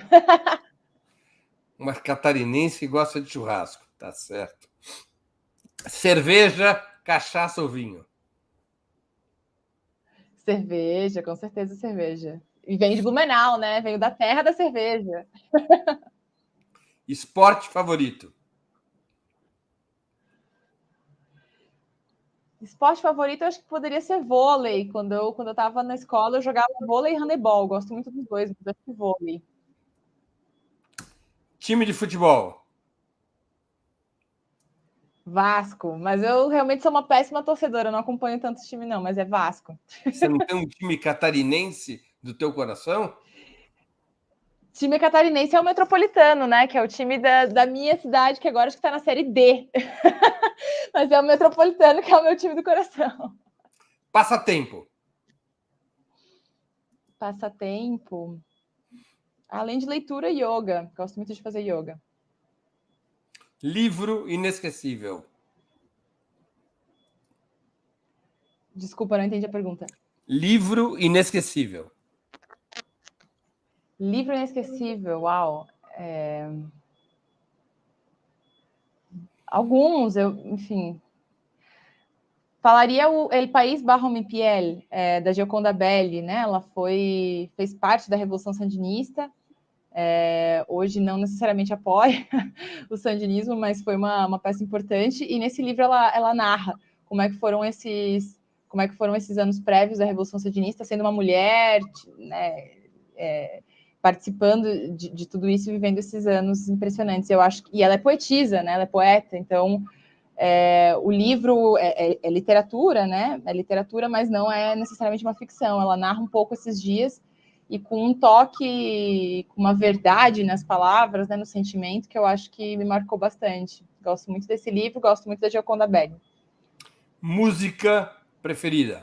Uma catarinense que gosta de churrasco, tá certo. Cerveja, cachaça ou vinho? Cerveja, com certeza cerveja. E vem de Blumenau, né? Veio da terra da cerveja. Esporte favorito? Esporte favorito, eu acho que poderia ser vôlei. Quando eu estava na escola, eu jogava vôlei e handebol. Gosto muito dos dois, mas acho que vôlei. Time de futebol? Vasco, mas eu realmente sou uma péssima torcedora, eu não acompanho tanto time, não, mas é Vasco. Você não tem um time catarinense do teu coração? Time catarinense é o Metropolitano, né? Que é o time da minha cidade, que agora acho que está na Série D. Mas é o Metropolitano que é o meu time do coração. Passatempo? Passatempo. Além de leitura, yoga. Gosto muito de fazer yoga. Livro inesquecível? Desculpa, não entendi a pergunta. Livro inesquecível? Livro inesquecível, uau. Alguns, enfim. Falaria o El País Bajo mi piel, da Gioconda Belli, né? Ela fez parte da Revolução Sandinista. Hoje não necessariamente apoia o sandinismo, mas foi uma peça importante. E nesse livro ela narra como é que foram esses anos prévios da Revolução Sandinista, sendo uma mulher, né, participando de tudo isso e vivendo esses anos impressionantes. Eu acho e ela é poetisa, né? Ela é poeta, então o livro é literatura, né? É literatura, mas não é necessariamente uma ficção. Ela narra um pouco esses dias e com um toque, com uma verdade nas palavras, né, no sentimento, que eu acho que me marcou bastante. Gosto muito desse livro, gosto muito da Gioconda Belli. Música preferida?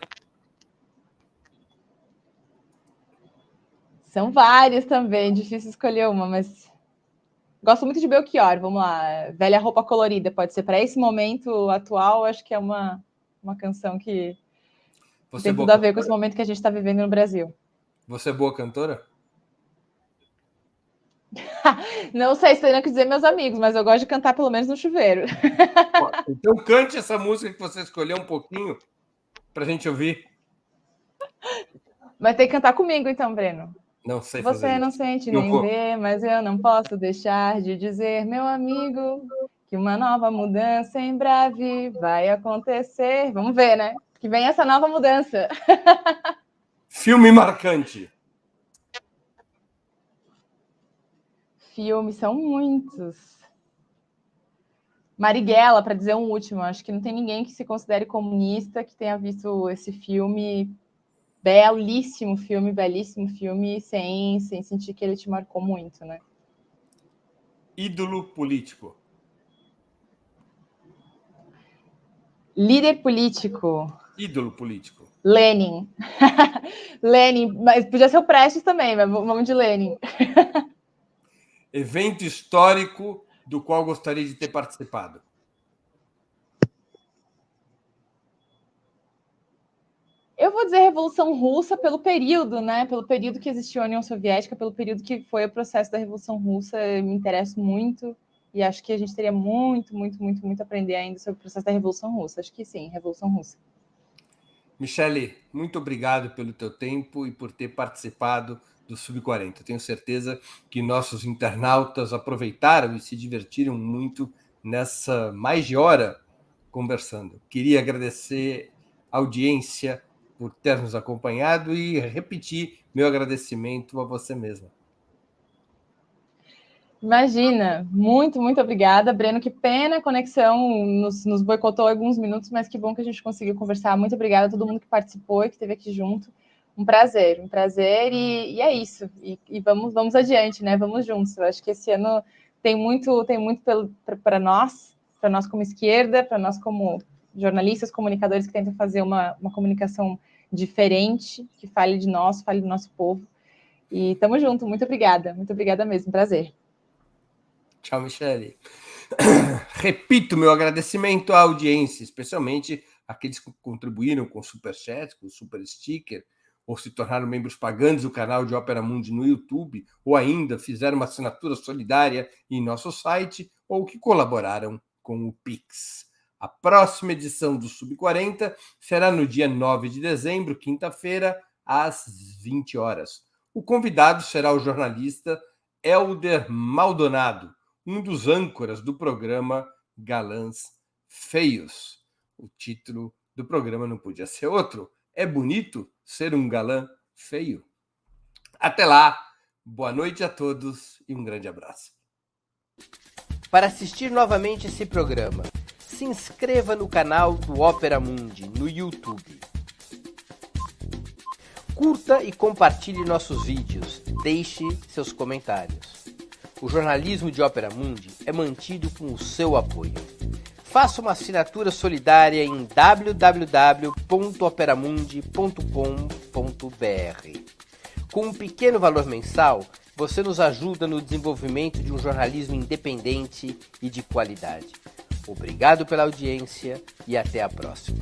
São várias também, difícil escolher uma, mas gosto muito de Belchior, vamos lá. Velha Roupa Colorida, pode ser para esse momento atual, acho que é uma canção que Você é tem boa tudo a ver com cantora? esse momento que a gente está vivendo no Brasil. Você é boa cantora? Não sei se eu que dizer meus amigos, mas eu gosto de cantar pelo menos no chuveiro. Então cante essa música que você escolheu um pouquinho para a gente ouvir. Vai ter que cantar comigo então, Breno. Não sei fazer Você não isso. sente Eu nem vou. vê, mas eu não posso deixar de dizer, meu amigo, que uma nova mudança em breve vai acontecer. Vamos ver, né? Que vem essa nova mudança. Filme marcante? Filmes são muitos. Marighella, para dizer um último, acho que não tem ninguém que se considere comunista que tenha visto esse filme, belíssimo filme, sem sentir que ele te marcou muito, né? Ídolo político? Líder político. Ídolo político? Lenin. Lenin, mas podia ser o Prestes também, mas vamos de Lenin. Evento histórico do qual gostaria de ter participado? Eu vou dizer Revolução Russa pelo período, né? Pelo período que existiu a União Soviética, pelo período que foi o processo da Revolução Russa, eu me interesso muito e acho que a gente teria muito, muito, muito, muito a aprender ainda sobre o processo da Revolução Russa. Acho que sim, Revolução Russa. Michele, muito obrigado pelo teu tempo e por ter participado do Sub-40. Tenho certeza que nossos internautas aproveitaram e se divertiram muito nessa mais de hora conversando. Queria agradecer a audiência por ter nos acompanhado e repetir meu agradecimento a você mesma. Imagina, muito, muito obrigada, Breno. Que pena a conexão nos boicotou alguns minutos, mas que bom que a gente conseguiu conversar. Muito obrigada a todo mundo que participou e que esteve aqui junto. Um prazer, e é isso. E vamos adiante, né? Vamos juntos. Eu acho que esse ano tem muito para nós como esquerda, para nós como jornalistas, comunicadores que tentam fazer uma comunicação diferente, que fale de nós, fale do nosso povo. E estamos juntos. Muito obrigada mesmo. Prazer. Tchau, Michele. Repito meu agradecimento à audiência, especialmente aqueles que contribuíram com o Superchat, com o Super Sticker, ou se tornaram membros pagantes do canal de Ópera Mundi no YouTube, ou ainda fizeram uma assinatura solidária em nosso site, ou que colaboraram com o Pix. A próxima edição do Sub40 será no dia 9 de dezembro, quinta-feira, às 20 horas. O convidado será o jornalista Helder Maldonado, um dos âncoras do programa Galãs Feios. O título do programa não podia ser outro. É bonito ser um galã feio? Até lá, boa noite a todos e um grande abraço. Para assistir novamente esse programa, se inscreva no canal do Ópera Mundi no YouTube. Curta e compartilhe nossos vídeos. Deixe seus comentários. O jornalismo de Ópera Mundi é mantido com o seu apoio. Faça uma assinatura solidária em www.operamundi.com.br. Com um pequeno valor mensal, você nos ajuda no desenvolvimento de um jornalismo independente e de qualidade. Obrigado pela audiência e até a próxima.